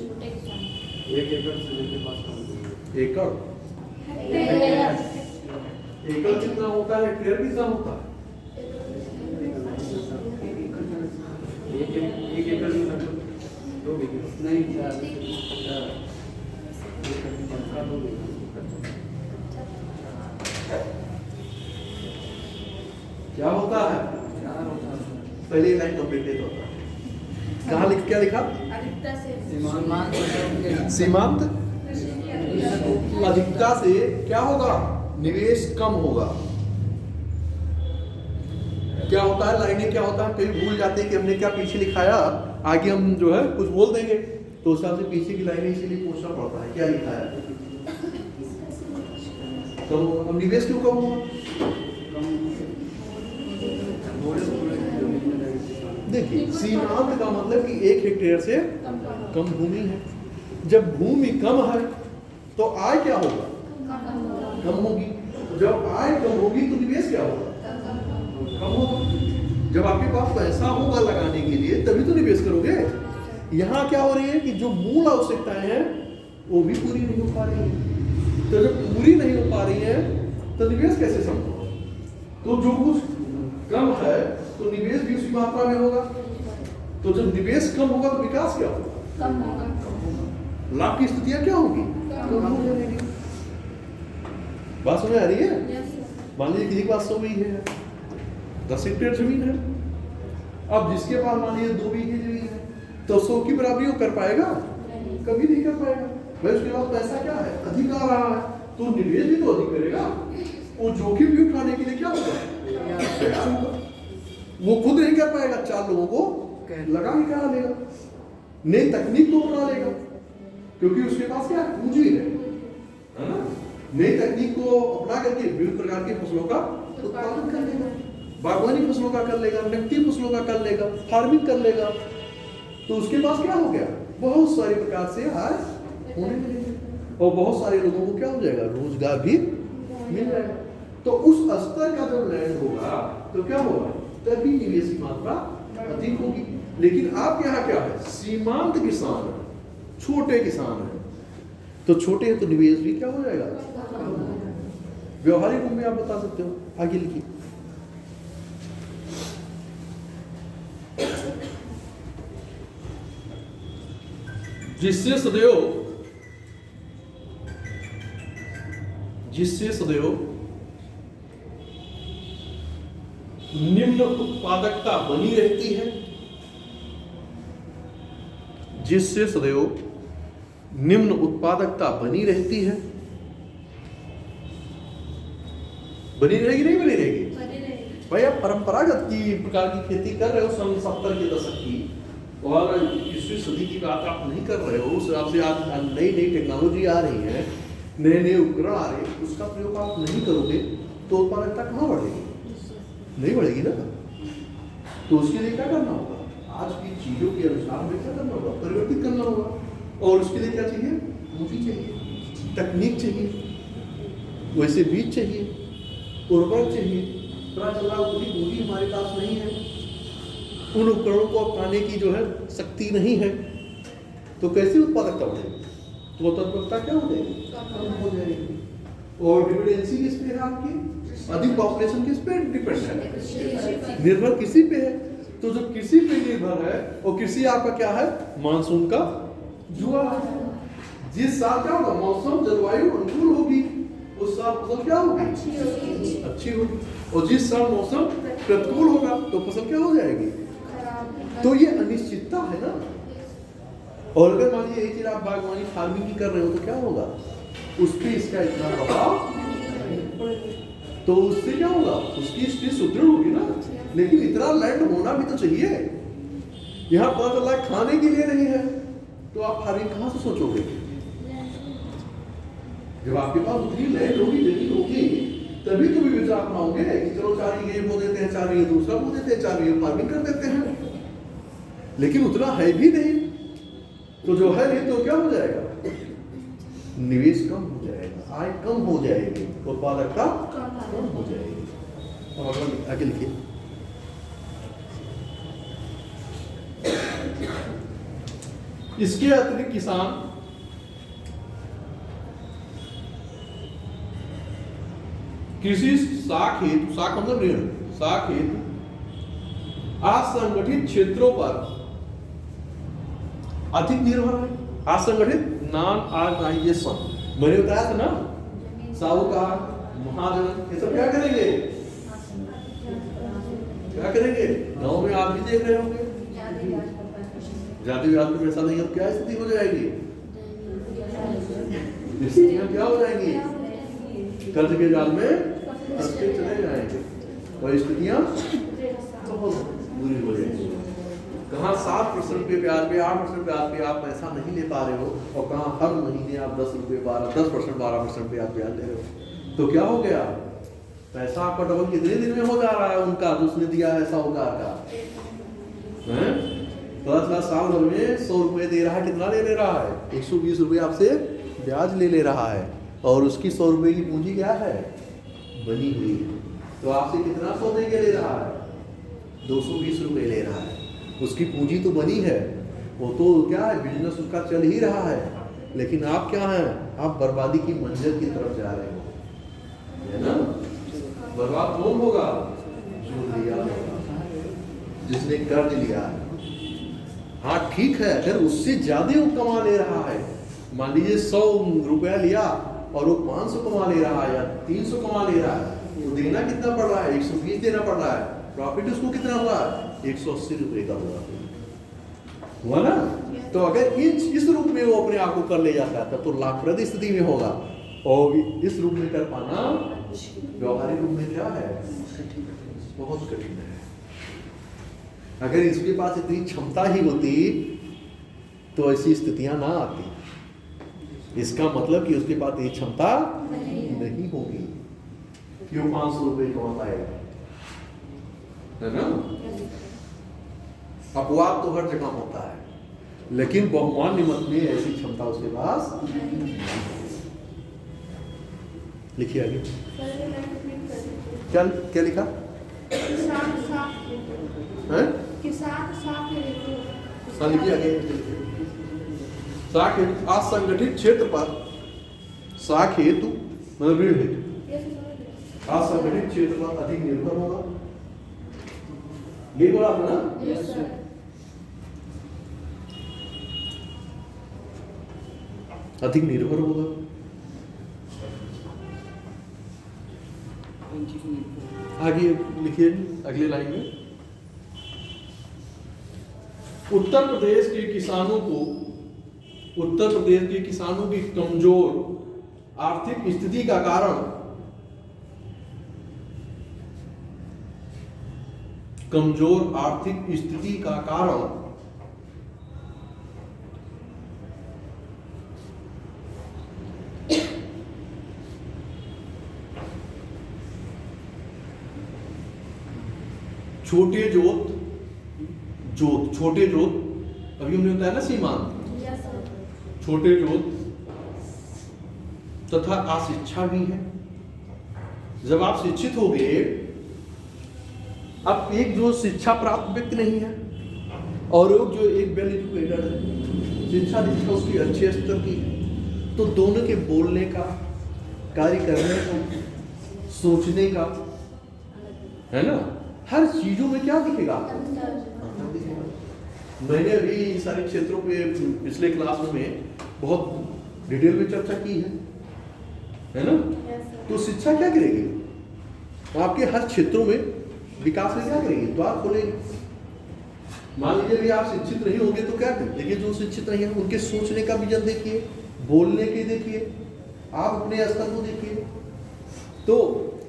1 एकड़ से लेके 5 करोड़। एकड़? एकड़ कितना होता है? हेक्टेयर कितना होता है? 1 एकड़ में लगभग 2 बीघे। नहीं 4 क्या होता है? पहले लाइन कंप्लीट होता है। कहाँ लिख, क्या लिखा? अधिकता से सीमांत अधिकता से क्या होगा? निवेश कम होगा। क्या होता है? लाइनें क्या होता है, कभी भूल जाते हैं कि हमने क्या पीछे लिखाया, आगे हम जो है कुछ बोल देंगे, तो उस हिसाब से पीछे की लाइनें इसीलिए पूछना पड़ता है क्या लिखा है। तो हम निवेश क्यों कम हुआ? देखिए, सीमांत का मतलब कि 1 हेक्टेयर से कम भूमि है। जब भूमि कम है तो आय क्या होगा? कम होगी। जब आय कम होगी तो निवेश क्या होगा? कम होगा। जब आपके पास पैसा होगा लगाने के लिए तभी तो निवेश करोगे। यहाँ क्या हो रही है कि जो मूल आवश्यकताएं हैं वो भी पूरी नहीं हो पा रही है। तो जब पूरी नहीं हो पा रही है तो निवेश कैसे संभव? तो जो कुछ कम है तो निवेश भी उसी मात्रा में होगा। तो जब निवेश कम होगा तो विकास क्या होगा? कम होगा। लाभ की स्थितियां क्या होगी? कम हो जाएगी। बात समझ आ रही है? यस मान लीजिए किसी के पास 100 बीघे है, 10 हेक्टेयर जमीन है। अब जिसके पास मान लीजिए 2 बीघे जमीन है तो 100 की बराबरी वो कर पाएगा? कभी नहीं कर पाएगा। भाई उसके पास पैसा क्या है? अधिक आ रहा है, तो निवेश भी तो अधिक करेगा। वो जोखिम भी उठाने के लिए क्या होगा? वो खुद नहीं कर पाएगा, 4 लोगों को लगा के करा लेगा, नई तकनीक को अपना लेगा, क्योंकि उसके पास क्या पूंजी है ना? नई तकनीक को अपना करके विभिन्न प्रकार की फसलों का उत्पादन कर लेगा, बागवानी फसलों का कर लेगा, नकदी फसलों का कर लेगा, फार्मिंग कर लेगा। तो उसके पास क्या हो गया? बहुत सारे प्रकार से आय होने लगेगी और बहुत सारे लोगों को क्या हो जाएगा? रोजगार भी मिल जाएगा। तो उस स्तर का जब लैंड होगा तो क्या होगा? तभी निवेश की मात्रा अधिक होगी। लेकिन आपके यहाँ क्या है? सीमांत किसान है, छोटे किसान है, तो छोटे हैं तो निवेश भी क्या हो जाएगा? व्यवहारिक रूप में आप बता सकते हो। आगे लिखिए, जिससे सदैव निम्न उत्पादकता बनी रहती है। जिससे सदैव निम्न उत्पादकता बनी रहती है। बनी रहेगी नहीं बनी रहेगी? भाई आप परंपरागत की प्रकार की खेती कर रहे हो सन 70 के दशक की, और 21वीं सदी की बात आप नहीं कर रहे हो। उस हिसाब से आज नई नई टेक्नोलॉजी आ रही है, नए नए उपकरण आ रहे हैं, उसका प्रयोग आप नहीं करोगे तो उत्पादकता कहाँ बढ़ेगी? नहीं बढ़ेगी ना। तो उसके लिए क्या करना होगा? आज की चीजों के अनुसार हमें क्या करना होगा? परिवर्तित करना होगा। और उसके लिए क्या चाहिए? पूंजी चाहिए, तकनीक चाहिए, वैसे बीज चाहिए, उर्वरक चाहिए। पता चला उतनी पूंजी हमारे पास नहीं है, उन उपकरणों को अपनाने की जो है शक्ति नहीं है, तो कैसे उत्पादकता बढ़ेगी? तो उत्पादकता क्या हो जाएगी? कम हो जाएगी। और डिपेंडेंसी किस पे है आपकी? अधिक पॉपुलेशन किस पे डिपेंड है? निर्भर किसी पे है? तो जो कृषि पे निर्भर है और कृषि आपका क्या है, मानसून का जुआ है। जिस साल क्या होगा, मौसम जलवायु अनुकूल होगी उस साल फसल क्या होगी, अच्छी होगी। और जिस साल मौसम प्रतिकूल होगा तो फसल क्या हो जाएगी। तो ये अनिश्चितता है ना। और अगर मान लीजिए एक चीज आप बागवानी फार्मिंग की कर रहे हो तो क्या होगा, उस पर इसका इतना प्रभाव, तो उससे क्या होगा, उसकी स्थिति सुदृढ़ होगी ना। लेकिन इतना लैंड होना भी तो चाहिए। यहाँ पता चला खाने के लिए नहीं है तो आप फार्मिंग कहाँ से सोचोगे। जब आपके पास उतनी लैंड होगी, जमीन होगी, तभी तो विविधता अपनाओगे कि चलो 4 ये बो देते हैं, 4 ये दूसरा बो देते हैं, 4 ये फार्मिंग कर देते हैं। लेकिन उतना है भी नहीं, तो जो है नहीं तो क्या हो जाएगा, निवेश कम हो जाएगा, आय कम हो जाएगी, उत्पादकता कम हो जाएगी। अब अगर आगे लिखिए, इसके अतिरिक्त किसान कृषि साख हेतु, साख मतलब ऋण, साख हेतु असंगठित क्षेत्रों पर अधिक निर्भर है। असंगठित नॉन ऑर्गेनाइजेशन, मैंने बताया था ना, साहूकार, महाजन, ये सब क्या करेंगे, क्या करेंगे। गांव में आप भी देख रहे होंगे, जाति व्याज में पैसा नहीं, अब क्या स्थिति हो जाएगी, स्थितियां क्या हो जाएंगी, कर्ज के जाल में फंसते चले जाएंगे और स्थितियां बहुत बुरी हो जाएंगी। कहाँ 7% पे ब्याज पे, 8% ब्याज पे आप पैसा नहीं ले पा रहे हो, और कहाँ हर महीने आप 10% 12% पे आप ब्याज ले रहे हो, तो क्या हो गया, पैसा आपका डबल कितने दिन में हो जा रहा है उनका, जो उसने दिया है साहूकार का, है 10 साल भर में 100 रुपए दे रहा है, कितना ले रहा है, 120 रुपए आपसे ब्याज ले रहा है, और उसकी 100 रुपए की पूंजी क्या है, बनी हुई है। तो आपसे कितना सौदे के ले रहा है, 220 रुपए ले रहा है, उसकी पूंजी तो बनी है, वो तो क्या है, बिजनेस उसका चल ही रहा है। लेकिन आप क्या हैं, आप बर्बादी की मंजिल की तरफ जा रहे हो, है ना। बर्बाद कौन होगा, जो लिया होगा, जिसने कर्ज लिया है। हाँ ठीक है, अगर उससे ज्यादा वो कमा ले रहा है, मान लीजिए 100 रुपया लिया और वो 500 कमा ले रहा है या 300 कमा ले रहा है, तो देना कितना पड़ रहा है, 120 देना पड़ रहा है, प्रॉफिट उसको कितना हुआ, 180 रुपए का हुआ ना। तो अगर इस रूप में वो अपने आप को कर ले जाता है, तब तो लाभप्रद स्थिति में होगा। और इस रूप में कर पाना व्यवहारिक रूप में क्या है, बहुत कठिन है। अगर इसके पास इतनी क्षमता ही होती तो ऐसी स्थितियां ना आती। इसका मतलब कि उसके पास ये क्षमता नहीं होगी, क्यों 500 रुपए कमाता है ना। अपवाद तो हर जगह होता है, लेकिन बहुमान्य मत में ऐसी क्षमता उसके पास। लिखिए आगे, क्या क्या लिखा है, लिखिए आगे, साख हेतु असंगठित क्षेत्र पर, साख हेतु मतलब ऋण हेतु असंगठित क्षेत्र पर अधिक निर्भर होगा। ये बोला आपने ना, अधिक निर्भर होगा। आगे लिखिए अगले लाइन में, उत्तर प्रदेश के किसानों को, उत्तर प्रदेश के किसानों की कमजोर आर्थिक स्थिति का कारण, कमजोर आर्थिक स्थिति का कारण छोटे जोत, छोटे जोत, अभी हमने बताया ना सीमांत, छोटे जोत तथा अशिक्षा भी है। जब आप शिक्षित हो गए, अब एक जो शिक्षा प्राप्त व्यक्ति नहीं है और जो एक वेल एजुकेटेड है, शिक्षा दीक्षा उसकी अच्छे स्तर की है, तो दोनों के बोलने का, कार्य करने का, सोचने का, है ना, हर चीजों में क्या दिखेगा आपको? अंतर दिखेगा। मैंने अभी इन सारे क्षेत्रों पे पिछले क्लास में बहुत डिटेल में चर्चा की है ना? तो शिक्षा क्या करेगी? आपके हर क्षेत्रों में विकास में क्या करेगी? द्वार खोलेगी। मान लीजिए भी आप शिक्षित नहीं होंगे तो क्या करें? देखिए जो शिक्षित नहीं है उनके सोचने का विजन देखिए, बोलने के देखिए, आप अपने स्तर को देखिए, तो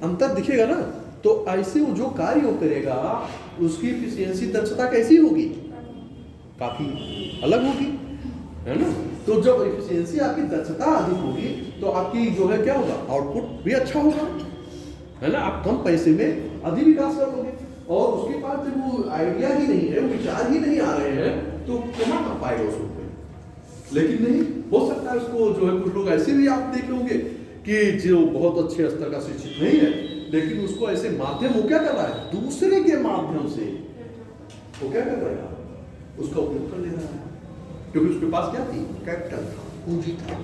अंतर दिखेगा ना। तो ऐसे वो जो कार्य वो करेगा उसकी एफिशिएंसी, दक्षता कैसी होगी? काफी अलग होगी, है ना? तो जब एफिशिएंसी आपकी दक्षता अधिक होगी तो आपकी जो है क्या होगा? आउटपुट भी अच्छा होगा, है ना? आप कम पैसे में अधिक विकास करोगे। और उसके पास जब वो आइडिया ही नहीं है, विचार ही नहीं आ रहे हैं, तो क्या कर पाएगा उसको? लेकिन नहीं हो सकता है उसको जो है, कुछ लोग ऐसे भी आप देख लोगे कि जो बहुत अच्छे स्तर का शिक्षित नहीं है, लेकिन उसको ऐसे माध्यम वो क्या कर रहा है? दूसरे के माध्यम से वो क्या कर रहा है? उसका उपयोग कर ले रहा है, क्योंकि उसके पास क्या थी? कैपिटल था, पूंजी था,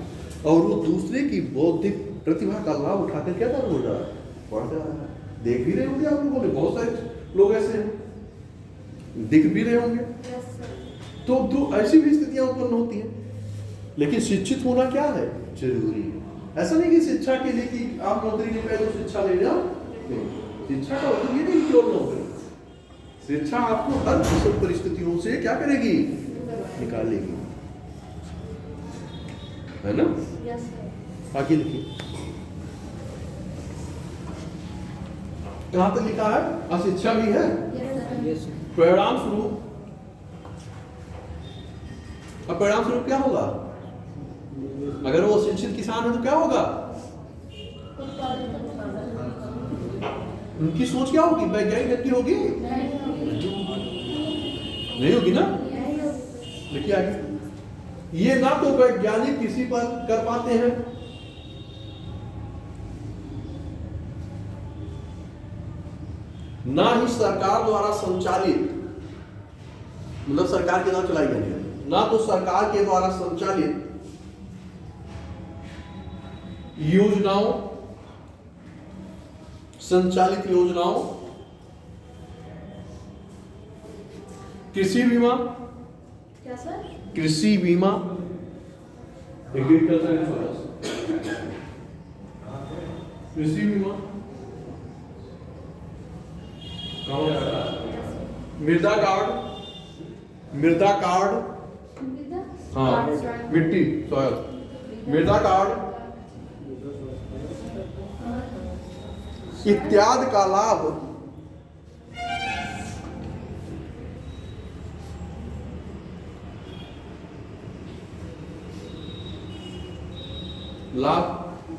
और वो दूसरे की बौद्धिक प्रतिभा का लाभ उठाकर क्या कर रहा है? बढ़ रहा है। देख भी रहे होंगे आप लोगों ने, बहुत सारे लोग ऐसे हैं, दिख भी रहे होंगे। तो ऐसी भी स्थितियां उत्पन्न होती हैं। लेकिन शिक्षित होना क्या है? जरूरी है। ऐसा नहीं कि शिक्षा के लिए कि आप नौकरी नहीं पाए तो शिक्षा ले जाओ, शिक्षा का मतलब ये नहीं केवल नौकरी। शिक्षा आपको हर सब परिस्थितियों से क्या करेगी? निकालेगी, है ना? आगे लिखिए, कहां तक लिखा है? अशिक्षा भी है। परिणाम स्वरूप, अब परिणाम स्वरूप क्या होगा? अगर वो शिक्षित किसान है तो क्या होगा? उनकी सोच क्या होगी? वैज्ञानिक गति होगी? नहीं होगी ना। देखिए आगे, ये ना तो वैज्ञानिक किसी पर कर पाते हैं, ना ही सरकार द्वारा संचालित, मतलब सरकार के द्वारा चलाई जाती है, ना तो सरकार के द्वारा संचालित योजनाओं, संचालित योजनाओं, कृषि बीमा, क्या सर? कृषि बीमा, एग्रीकल्चर इंश्योरेंस, कृषि बीमा, मृदा कार्ड, मृदा कार्ड, हाँ मिट्टी, सॉयल, मृदा कार्ड इत्यादि का लाभ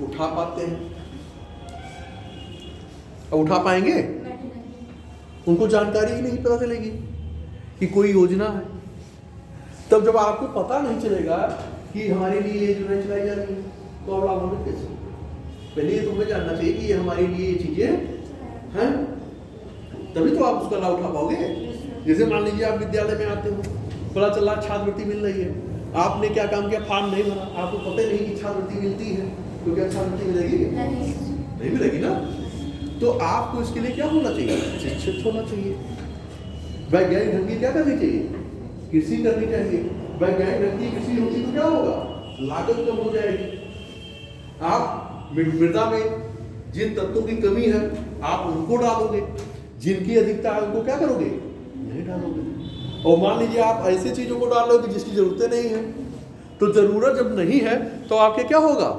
उठा पाते हैं? उठा पाएंगे? उनको जानकारी ही नहीं पता चलेगी कि कोई योजना है। तब जब आपको पता नहीं चलेगा कि हमारे लिए ये योजना चलाई जा रही है तो आप लाभ होंगे कैसे? पहले ये तुम्हें जानना चाहिए कि ये हमारे लिए ये चीजें हैं, तभी तो आप उसका लाभ उठा पाओगे। जैसे मान लीजिए आप विद्यालय में आते हो, पता चला छात्रवृत्ति मिल रही है, आपने क्या काम किया? फॉर्म नहीं भरा, आपको पता नहीं कि छात्रवृत्ति मिलती है, तो क्या छात्रवृत्ति मिलेगी? नहीं मिलेगी ना। तो आपको इसके लिए क्या होना चाहिए? शिक्षित होना चाहिए। वैज्ञानिक ढंग की क्या करनी चाहिए? कृषि करनी चाहिए। वैज्ञानिक ढंग की कृषि होगी तो क्या होगा? लागत कम हो जाएगी। आप मृदा में जिन तत्वों की कमी है आप उनको डालोगे, जिनकी अधिकता है उनको क्या करोगे? नहीं डालोगे। और मान लीजिए आप ऐसे चीजों को डालोगे जिसकी जरूरतें नहीं है, तो जरूरत जब नहीं है तो आपके क्या होगा?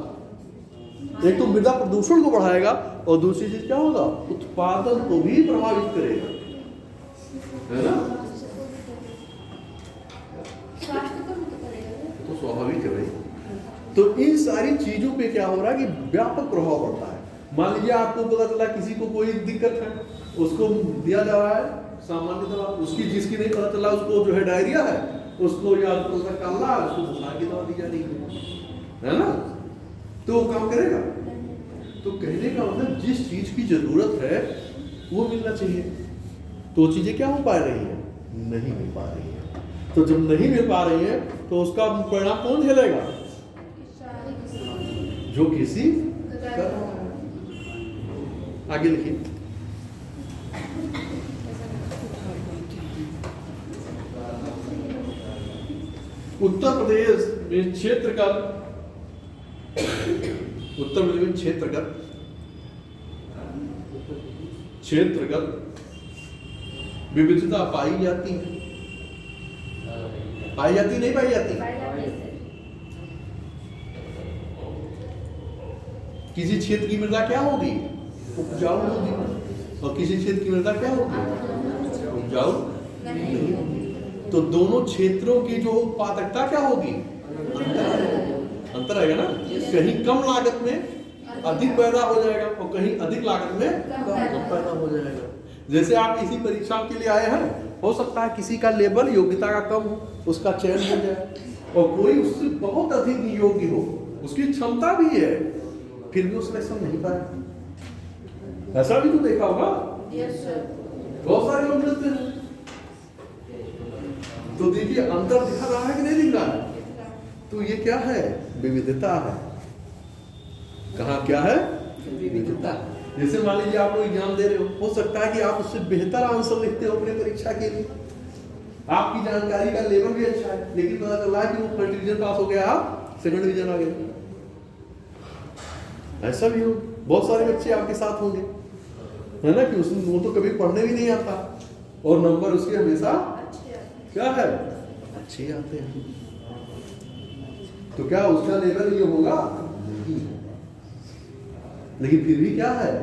एक तो मृदा प्रदूषण को बढ़ाएगा और दूसरी चीज क्या होगा? उत्पादन को भी प्रभावित करेगा, है ना? तो स्वाभाविक है भाई। तो इन सारी चीजों पे क्या हो रहा है कि व्यापक प्रभाव पड़ता है। मान लीजिए आपको पता चला किसी को कोई दिक्कत है, उसको दिया जा रहा है सामान्य दवा, उसकी जिसकी नहीं पता चला उसको जो है डायरिया है, उसको या काला है, उसको बुखार की दवा दी जा रही है ना? तो वो काम करेगा? तो कहने का मतलब जिस चीज की जरूरत है वो मिलना चाहिए। तो चीजें क्या हो पा रही है? नहीं मिल पा रही है। तो जब नहीं मिल पा रही है तो उसका परिणाम कौन झेलेगा? जो किसी कर रहा है। आगे लिखिए, उत्तर प्रदेश में क्षेत्रगत विविधता पाई जाती है, नहीं पाई जाती? किसी क्षेत्र की मृदा क्या होगी? उपजाऊ होगी, और किसी क्षेत्र की मृदा क्या होगी? उपजाऊ नहीं होगी। तो दोनों क्षेत्रों की जो उत्पादकता क्या होगी? अंतर आएगा ना। कहीं कम लागत में अधिक पैदा हो जाएगा और कहीं अधिक लागत में कम पैदा हो जाएगा। जैसे आप किसी परीक्षा के लिए आए हैं, हो सकता है किसी का लेवल योग्यता का कम हो, उसका चयन हो जाए, और कोई उससे बहुत अधिक योग्य हो, उसकी क्षमता भी है, फिर भी उसमें सिलेक्शन नहीं पाया। ऐसा भी तो देखा होगा। बहुत सारे लोग मिलते हैं। तो देखिए अंतर दिख रहा है कि नहीं दिख रहा है? तो ये क्या है? विविधता है। कहाँ क्या है? विविधता। जैसे मान लीजिए आप लोग एग्जाम दे रहे हो सकता है कि आप उससे बेहतर आंसर लिखते हो अपने परीक्षा के लिए, आपकी जानकारी का लेवल भी अच्छा है, लेकिन पता चला कि वो फर्स्ट डिवीजन पास हो गया, आप सेकंड डिवीजन आ गए। ऐसा भी हो, बहुत सारे बच्चे आपके साथ होंगे, है ना, कि उसमें वो तो कभी पढ़ने भी नहीं आता और नंबर उसके हमेशा क्या है? अच्छे आते हैं। तो क्या उसका लेवल ये होगा? लेकिन फिर भी क्या है?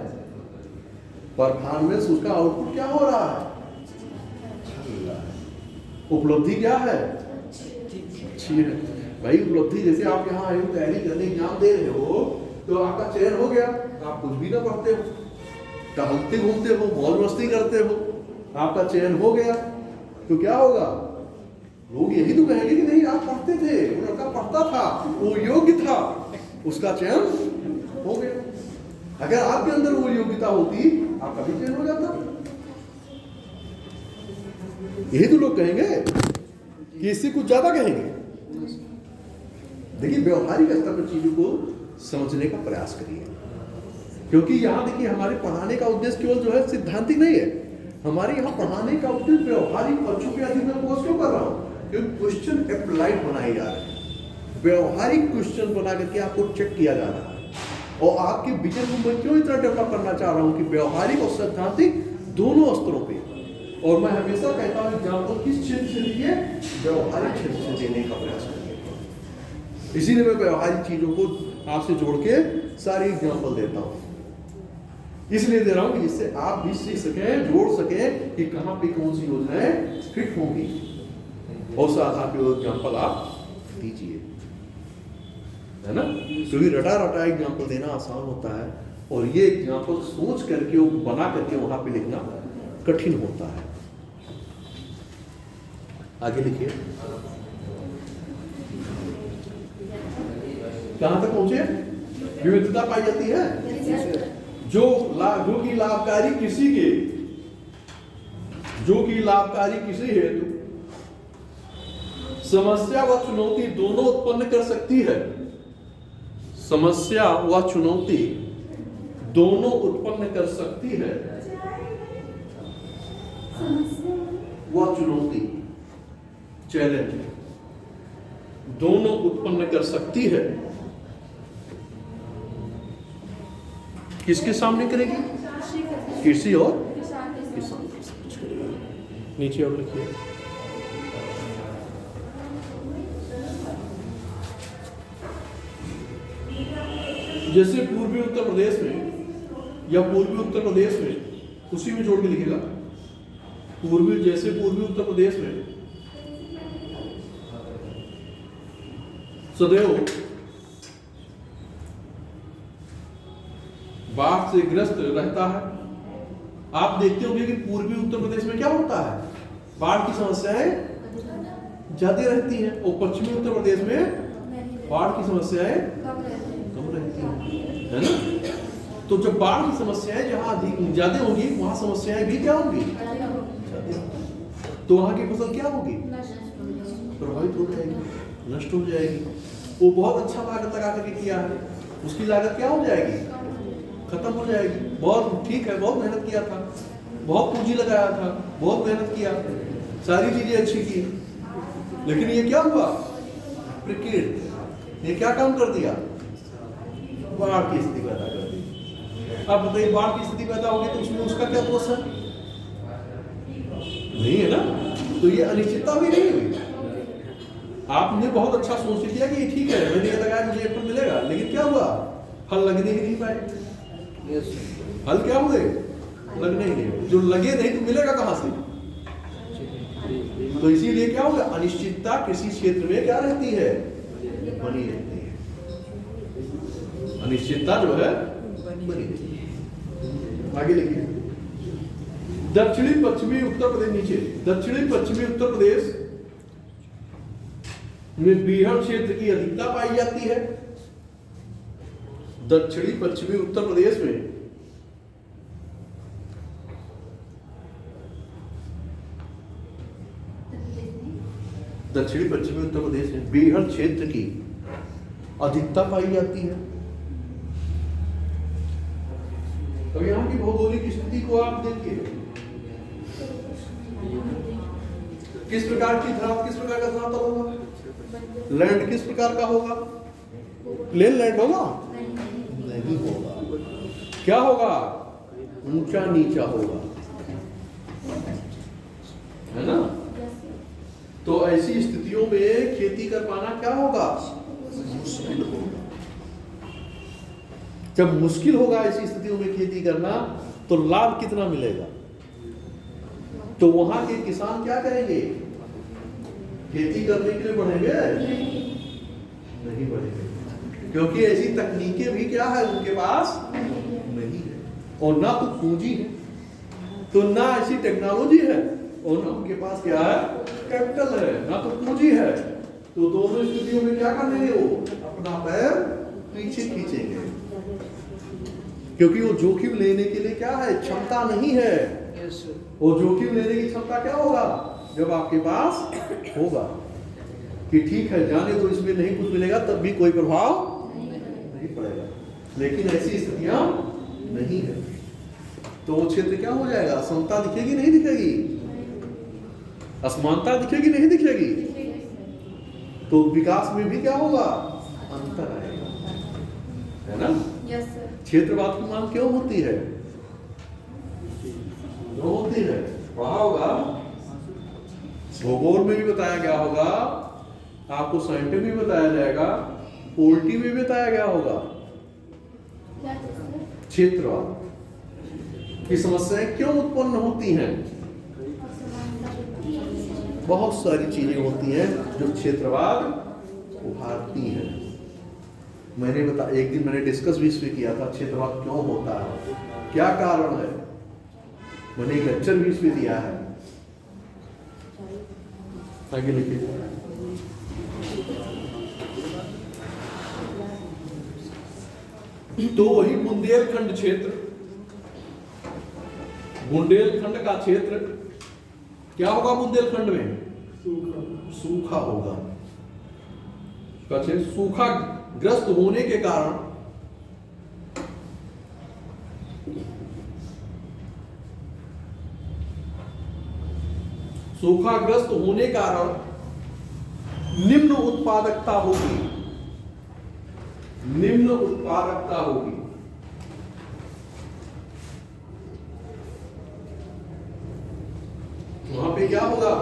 परफॉर्मेंस, उसका आउटपुट क्या हो रहा है? उपलब्धि क्या है? अच्छी है भाई। उपलब्धि जैसे आप यहाँ आए हो, तैयारी करने एग्जाम दे रहे हो, तो आपका चयन हो गया, आप कुछ भी ना पढ़ते हो, टहलते घूमते हो, मौज मस्ती करते हो, आपका चयन हो गया, तो क्या होगा? लोग यही तो कहेंगे कि नहीं आप पढ़ते थे, वो लड़का पढ़ता था, वो योग्य था, उसका चयन हो गया। अगर आपके अंदर वो योग्यता होती, आपका भी चयन हो जाता। यही तो लोग कहेंगे कि इससे कुछ ज्यादा कहेंगे। देखिए व्यवहारिक स्तर पर चीजों को समझने का प्रयास करिए, क्योंकि यहाँ देखिए हमारे पढ़ाने का उद्देश्य केवल जो है सिद्धांतिक नहीं है, हमारे यहाँ पढ़ाने का उद्देश्य व्यवहारिक पक्षों के अधीन में कोर्स क्यों कर रहा हूँ? क्योंकि क्वेश्चन अप्लाइड बनाए जा रहे हैं, व्यवहारिक क्वेश्चन बना करके आपको चेक किया जा रहा है। और आपके विजन को मैं क्यों इतना डेवलप करना चाह रहा हूँ कि व्यवहारिक और सैद्धांतिक दोनों स्तरों पे। और मैं हमेशा कहता हूँ एग्जाम्पल किस क्षेत्र से लीजिए? व्यवहारिक क्षेत्र से देने का प्रयास करिए। इसीलिए मैं व्यवहारिक चीजों को आपसे जोड़ के सारी एग्जाम्पल देता हूँ, इसलिए दे रहा हूँ कि जिससे आप भी सीख सकें, जोड़ सकें कि कहाँ पे कौन सी योजनाएं फिट होंगी, और साथ आप एग्जाम्पल आप दीजिए, है ना। क्योंकि रटा रटा एग्जाम्पल देना आसान होता है, और ये एग्जाम्पल सोच करके वो बना करके वहां पे लिखना कठिन होता है। आगे लिखिए, कहां तक पहुंचे? विविधता पाई जाती है जो कि लाभकारी किसी हेतु समस्या व चुनौती दोनों उत्पन्न कर सकती है। समस्या व चुनौती दोनों उत्पन्न कर सकती है। व चुनौती, चैलेंज दोनों उत्पन्न कर सकती है। किसके सामने करेगी? कृषि और किसान। नीचे और लिखिए, जैसे पूर्वी उत्तर प्रदेश में या पूर्वी उत्तर प्रदेश में, उसी में जोड़ के लिखेगा, जैसे पूर्वी उत्तर प्रदेश में सदैव बाढ़ से ग्रस्त रहता है। आप देखते होंगे कि पूर्वी उत्तर प्रदेश में क्या होता है? बाढ़ की समस्याएं ज्यादा रहती हैं, और पश्चिमी उत्तर प्रदेश में बाढ़ की समस्याएं कम रहती हैं, है ना। तो जब बाढ़ की समस्याएं जहां अधिक ज्यादा होंगी, वहां समस्याएं भी क्या होंगी? तो वहां की फसल क्या होगी? प्रभावित हो जाएगी, नष्ट हो जाएगी। वो बहुत अच्छा लागत लगा करके किया है, उसकी लागत क्या हो जाएगी? खत्म हो जाएगी। बहुत ठीक है, बहुत मेहनत किया था, बहुत पूंजी लगाया था, बहुत मेहनत किया, सारी चीजें अच्छी की, लेकिन ये क्या हुआ? प्रकृति ने क्या काम कर दिया? बाढ़ की स्थिति पैदा कर दी। अब बताइए, बाढ़ की स्थिति पैदा होगी तो उसमें उसका क्या दोष है? नहीं है ना। तो ये अनिश्चितता भी नहीं हुई। आपने बहुत अच्छा सोच लिया कि ये ठीक है, मैंने ये लगाया मुझे एप्पल मिलेगा, लेकिन क्या हुआ? फल लगने ही नहीं पाए। फल क्या हुए? लगने ही नहीं। जो लगे नहीं तो मिलेगा कहां से? तो इसीलिए क्या होगा? अनिश्चितता किसी क्षेत्र में क्या रहती है? बनी रहती है। अनिश्चितता जो है बनी रहती है। आगे लिखिए। दक्षिणी पश्चिमी उत्तर प्रदेश, नीचे दक्षिणी पश्चिमी उत्तर प्रदेश में बीहड़ क्षेत्र की अधिकता पाई जाती है। दक्षिणी पश्चिमी उत्तर प्रदेश में दक्षिणी पश्चिमी उत्तर प्रदेश में बीहड़ क्षेत्र की अधिकता पाई जाती है। तो यहाँ की भौगोलिक स्थिति को आप देखिए, किस प्रकार की धरातल, किस प्रकार का धरातल होगा? लैंड किस प्रकार का होगा? प्लेन लैंड होगा? नहीं होगा। क्या होगा? ऊंचा नीचा होगा, है ना। तो ऐसी स्थितियों में खेती कर पाना क्या होगा? मुश्किल होगा। जब मुश्किल होगा ऐसी स्थितियों में खेती करना, तो लाभ कितना मिलेगा? तो वहां के किसान क्या करेंगे? खेती करने के लिए बढ़ेंगे? नहीं बढ़ेंगे, क्योंकि ऐसी तकनीकें भी क्या है उनके पास नहीं है, और ना तो पूंजी है, तो ना ऐसी टेक्नोलॉजी है, और ना उनके पास क्या है? कैपिटल है, ना तो पूंजी है। तो दोनों स्थितियों में क्या करेंगे? वो अपना पैर पीछे खींचेंगे, क्योंकि वो जोखिम लेने के लिए क्या है? क्षमता नहीं है। वो जोखिम लेने की क्षमता क्या होगा? जब आपके पास होगा कि ठीक है जाने तो इसमें नहीं कुछ मिलेगा, तब भी कोई प्रभाव नहीं पड़ेगा। लेकिन ऐसी स्थितियां नहीं है, तो वो क्षेत्र क्या हो जाएगा? असमता दिखेगी नहीं दिखेगी? असमानता दिखेगी नहीं दिखेगी? तो विकास में भी क्या होगा? अंतर आएगा, है ना। Yes sir. क्षेत्रवाद की मांग क्यों होती है? क्यों होती है? पढ़ा होगा, भूगोल में भी बताया गया होगा, आपको साइंटिफिक में बताया जाएगा, पोल्ट्री में भी बताया गया होगा। क्या चीज़ सर? क्षेत्रवाद की समस्याएं क्यों उत्पन्न होती हैं? बहुत सारी चीजें होती हैं जो क्षेत्रवाद उभारती हैं। मैंने एक दिन मैंने डिस्कस भी इसमें किया था, क्षेत्रवाद क्यों होता है, क्या कारण है। मैंने एक लेक्चर भी इसमें दिया है। आगे लिखिए। तो वही बुंदेलखंड क्षेत्र, बुंदेलखंड का क्षेत्र क्या होगा? बुंदेलखंड में सूखा होगा। सूखा ग्रस्त होने के कारण सूखाग्रस्त होने कारण निम्न उत्पादकता होगी, निम्न उत्पादकता होगी। वहां पे क्या होगा?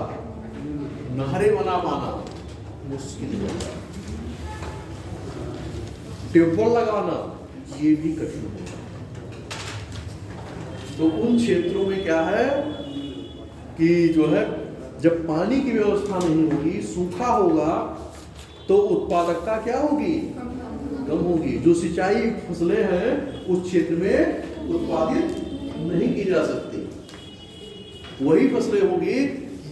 नहरें बना पाना मुश्किल होगा, ट्यूबवेल लगाना ये भी कठिन होगा। तो उन क्षेत्रों में क्या है कि जो है जब पानी की व्यवस्था नहीं होगी, सूखा होगा, तो उत्पादकता क्या होगी? कम होगी। जो सिंचाई फसलें हैं उस क्षेत्र में उत्पादित नहीं की जा सकती। वही फसलें होगी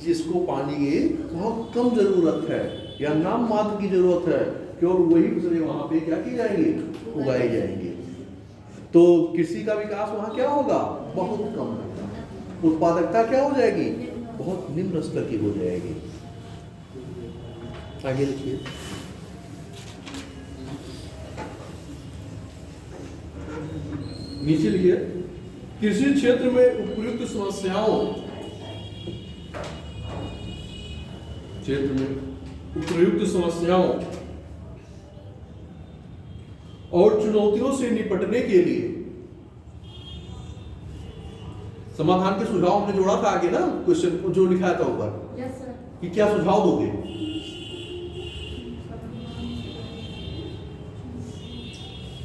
जिसको पानी की बहुत कम जरूरत है या नाम मात्र की जरूरत है, और वही फसलें वहां पे क्या की जाएंगी? उगाई जाएंगी। तो कृषि का विकास वहां क्या होगा? बहुत कम होगा। उत्पादकता क्या हो जाएगी? बहुत निम्न स्तर की हो जाएगी। आगे लिखिए। नीचे लिखिए। कृषि क्षेत्र में उपयुक्त समस्याओं, क्षेत्र में उपयुक्त समस्याओं और चुनौतियों से निपटने के लिए समाधान के सुझाव हमने जोड़ा था आगे ना, क्वेश्चन जो लिखा था ऊपर यस सर। कि क्या सुझाव दोगे।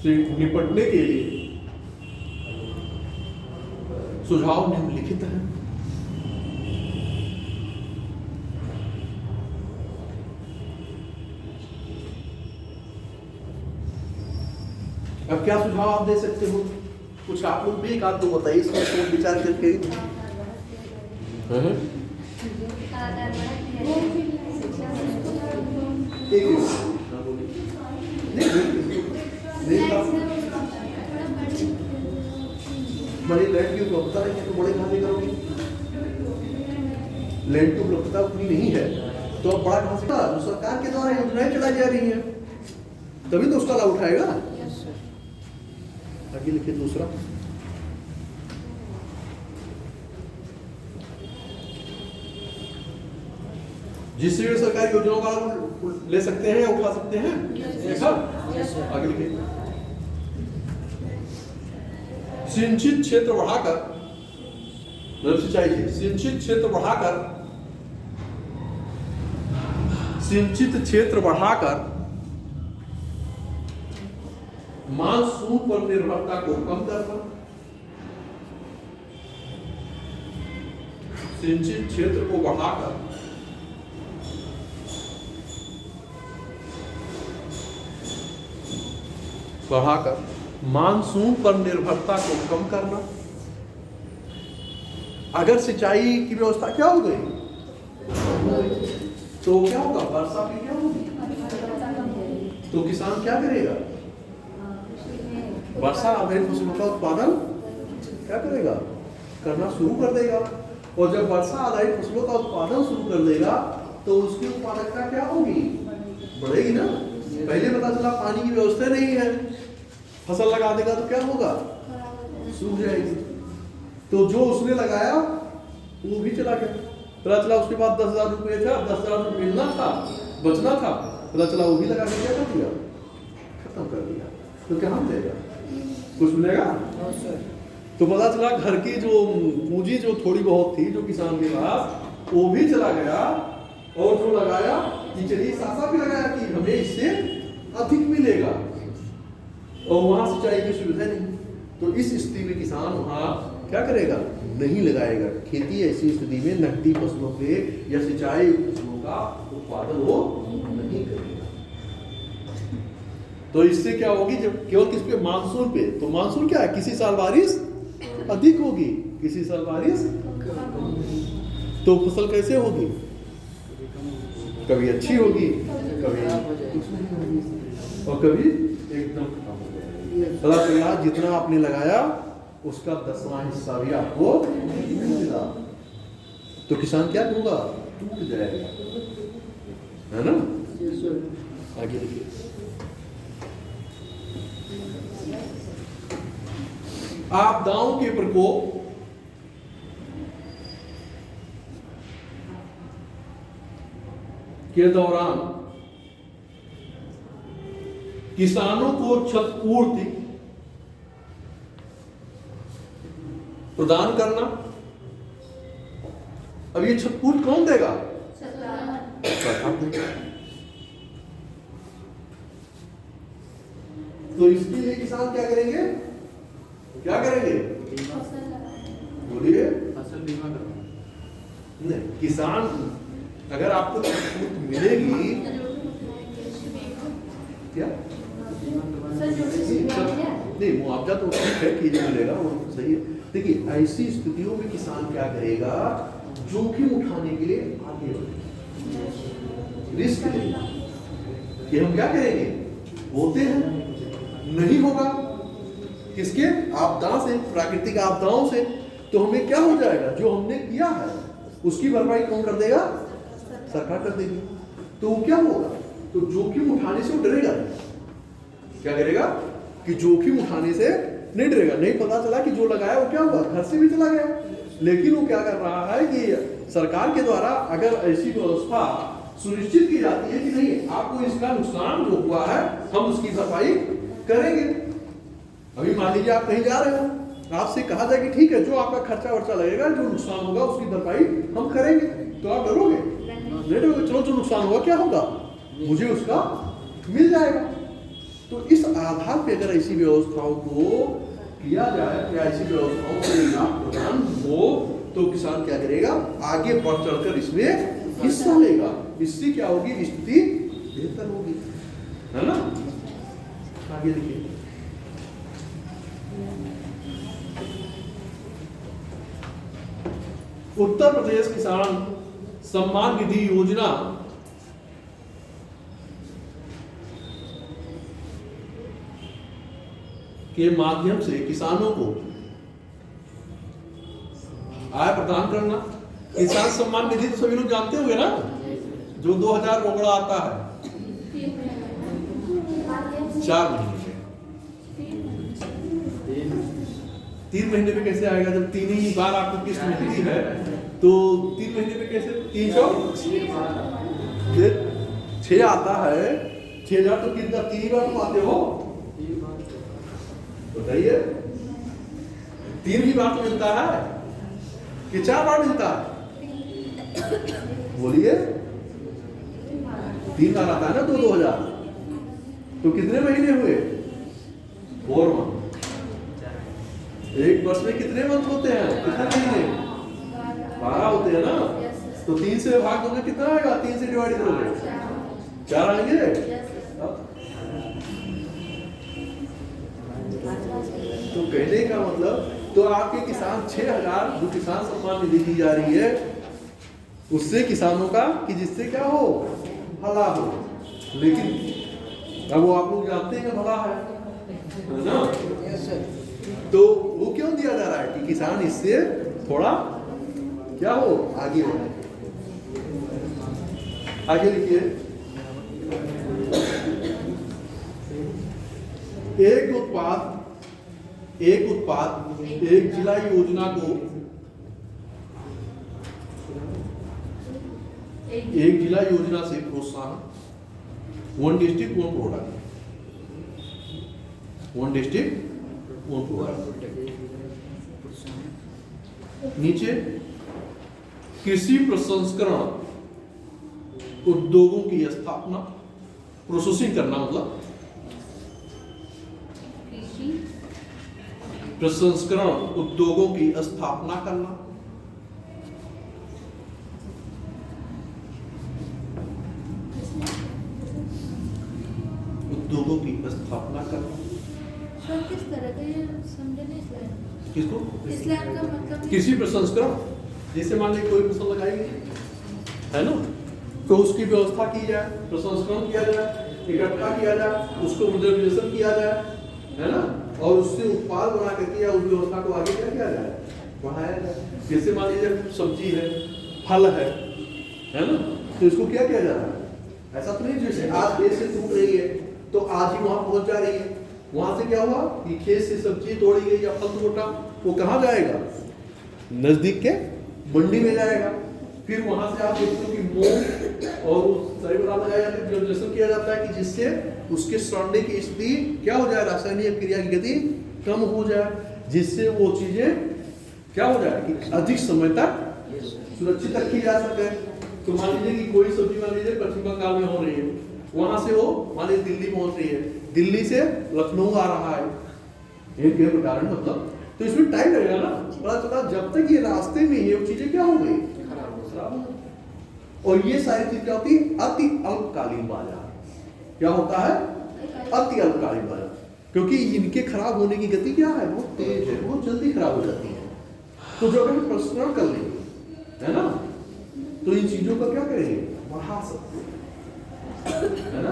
से निपटने के लिए सुझाव निम्नलिखित है। अब क्या सुझाव आप दे सकते हो, कुछ आप लोग भी एक आध दो बताइए, इसमें सोच विचार करके। एक बड़े लैंड की उपलब्धता नहीं है तो बड़े कहाँ से करोगे, लैंड की उपलब्धता उतनी नहीं है तो अब बड़ा कहाँ से, जो सरकार के द्वारा योजनाएं चलाई जा रही हैं तभी तो उसका लाभ उठाएगा। आगे लिखिए दूसरा। जिससे वे सरकारी योजनाओं का लाभ ले सकते हैं या उठा सकते हैं। आगे लिखिए। सिंचित क्षेत्र बढ़ाकर, मतलब सिंचाई से सिंचित क्षेत्र बढ़ाकर, सिंचित क्षेत्र बढ़ाकर मानसून पर निर्भरता को कम करना, सिंचित क्षेत्र को बढ़ाकर मानसून पर निर्भरता को कम करना। अगर सिंचाई की व्यवस्था क्या हो गई तो क्या होगा, वर्षा भी क्या होगी तो किसान क्या करेगा, वर्षा आधारित फसलों का उत्पादन क्या करेगा, करना शुरू कर देगा। और जब वर्षा आधारित फसलों का उत्पादन शुरू कर देगा तो उसकी उत्पादकता क्या होगी, बढ़ेगी ना। पहले पता चला पानी की व्यवस्था नहीं है, फसल लगा देगा तो क्या होगा, सूख जाएगी। तो जो उसने लगाया वो भी चला गया, पता चला उसके बाद 10,000 रुपये था, 10,000 रुपये मिलना था, बचना था, पता चला वो भी लगा के क्या कर दिया, खत्म कर दिया। तो क्या मिलेगा, कुछ मिलेगा। तो पता चला घर की जो पूंजी जो थोड़ी बहुत थी जो किसान के पास वो भी चला गया, और जो लगाया कि चलिए सासा भी लगाया कि हमें इससे अधिक मिलेगा, और वहां सिंचाई की सुविधा नहीं, तो इस स्थिति में किसान वहां क्या करेगा, नहीं लगाएगा खेती। ऐसी स्थिति में नकदी फसलों पे या सिंचाई फसलों का उत्पादन वो नहीं करेगा। तो इससे क्या होगी, जब केवल किस पे, मानसून पे, तो मानसून क्या है, किसी साल बारिश अधिक होगी, किसी साल बारिश, तो फसल कैसे होगी, कभी अच्छी होगी, कभी और कभी एकदम खत्म हो जाएगी। पता चला जितना आपने लगाया उसका 10वां हिस्सा भी आपको नहीं मिला, तो किसान क्या होगा, टूट जाएगा, है ना। आगे देखिए। आपदाओं के प्रकोप के दौरान किसानों को क्षतिपूर्ति प्रदान करना। अब ये क्षतिपूर्ति कौन देगा, सरकार देगा। तो इसके लिए किसान क्या करेंगे, क्या करेंगे, बोलिए, फसल बीमा करवाना। नहीं, किसान अगर आपको छूट मिलेगी क्या, नहीं मुआवजा तो ठीक है कि जो मिलेगा वो सही है। देखिए ऐसी स्थितियों में किसान क्या करेगा, जोखिम उठाने के लिए आगे बढ़ेगा, रिस्क लेगा कि हम क्या करेंगे, बोलते हैं नहीं होगा किसके, आपदा से, प्राकृतिक आपदाओं से, तो हमें क्या हो जाएगा, जो हमने किया है उसकी भरपाई कौन कर देगा, सरकार कर देगी। तो वो क्या होगा, तो जोखिम उठाने से वो डरेगा नहीं। क्या करेगा कि जोखिम उठाने से नहीं डरेगा। नहीं पता चला कि जो लगाया वो क्या हुआ, घर से भी चला गया, लेकिन वो क्या कर रहा है कि सरकार के द्वारा अगर ऐसी व्यवस्था सुनिश्चित की जाती है कि नहीं आपको इसका नुकसान जो हुआ है हम उसकी भरपाई करेंगे। अभी मान लीजिए आप कहीं जा रहे हो, आपसे कहा जाए कि ठीक है जो आपका खर्चा वर्चा लगेगा, जो नुकसान होगा उसकी भरपाई हम करेंगे, तो आप डरोगे? नहीं डरोगे। चलो जो नुकसान होगा क्या होगा, मुझे उसका मिल जाएगा। तो इस आधार पे अगर ऐसी व्यवस्थाओं को किया जाए या ऐसी व्यवस्थाओं को लाभ प्रदान हो तो किसान क्या करेगा, आगे बढ़ चढ़कर इसमें हिस्सा लेगा। इससे क्या होगी, स्थिति बेहतर होगी, है ना। आगे देखिए, उत्तर प्रदेश किसान सम्मान निधि योजना के माध्यम से किसानों को आय प्रदान करना। किसान सम्मान निधि तो सभी लोग जानते होंगे ना, जो 2000 रोकड़ा आता है 4 महीने में। 3 महीने में कैसे आएगा, जब 3 ही बार आपको किस्त मिलती है तो 3 महीने में कैसे, 6 आता है। 6000 तो कितना 3 बार कमाते हो, बताइए। 3 ही बार तो मिलता है कि 4 बार मिलता है, बोलिए। 3 बार आता है ना, 2000 तो कितने महीने हुए, 4 मंथ। एक वर्ष में कितने मंथ होते हैं, कितने महीने, 12 होते हैं ना। तो 3 से भाग दोगे कितना आएगा, 3 से डिवाइड करोगे 4 आएंगे। तो कहने का मतलब, तो आपके किसान 6000 जो किसान सम्मान निधि दी जा रही है उससे किसानों का कि जिससे क्या हो, भला हो। लेकिन अब वो आप लोग जानते हैं भला है ना, तो वो क्यों दिया जा रहा है कि किसान इससे थोड़ा क्या हो, आगे हो। आगे लिखिए, एक उत्पाद एक जिला योजना को, एक जिला योजना से प्रोत्साहन, 1 डिस्ट्रिक्ट 1 प्रोडक्ट, 1 डिस्ट्रिक्ट 1 प्रोडक्ट। नीचे कृषि प्रसंस्करण उद्योगों की स्थापना, प्रोसेसिंग करना, मतलब प्रसंस्करण उद्योगों की स्थापना करना। उद्योगों की स्थापना करना किस तरह का, ये समझे नहीं इस लाइन। किसको, इस लाइन का मतलब कृषि प्रसंस्करण, जैसे मान लीजिए कोई फसल लगाएंगे है ना, तो उसकी व्यवस्था की जाए, प्रसंस्करण किया जाए, इकट्ठा किया जाए, उसको मॉडर्नाइजेशन किया जाए, है ना, और उससे उत्पाद बना करके या उस व्यवस्था को आगे क्या किया जाए, बढ़ाया जाए। जैसे मान लीजिए सब्जी है, फल है ना, तो इसको क्या किया जा रहा है, ऐसा तो नहीं जैसे आज खेत से टूट रही है तो आज ही वहां पहुंच जा रही है, वहां से क्या हुआ कि खेत से सब्जी तोड़ी गई या फल तोड़ा, वो कहाँ जाएगा, नजदीक के मंडी में जाएगा। फिर वहां से आप देखते हो कि मोम और सही बना लगाया जाता है, जैसे किया जाता है कि जिससे उसके सड़ने की स्थिति क्या हो जाए, रासायनिक क्रिया की गति कम हो जाए, जिससे वो चीजें क्या हो जाए कि अधिक समय तक सुरक्षित रखी जा सके। तो मान लीजिए कि कोई सब्जी मान लीजिए पश्चिम बंगाल में हो रही है, वहां से वो मान लीजिए दिल्ली पहुंच रही है, दिल्ली से लखनऊ आ रहा है, एक प्रकार मतलब, तो इसमें टाइम लगेगा ना, पता चला जब तक ये रास्ते में ये चीजें क्या हो गई, खराब हो। और ये सारी चीज क्या होती है, अति अल्पकालीन बाजार। क्या होता है, अति अल्पकालीन बाजार, क्योंकि इनके खराब होने की गति क्या है, बहुत तेज है, बहुत जल्दी खराब हो जाती है। तो जब हम प्रसंस्करण कर लेंगे, है ना, तो इन चीजों का क्या करेंगे, बढ़ा सकते है ना,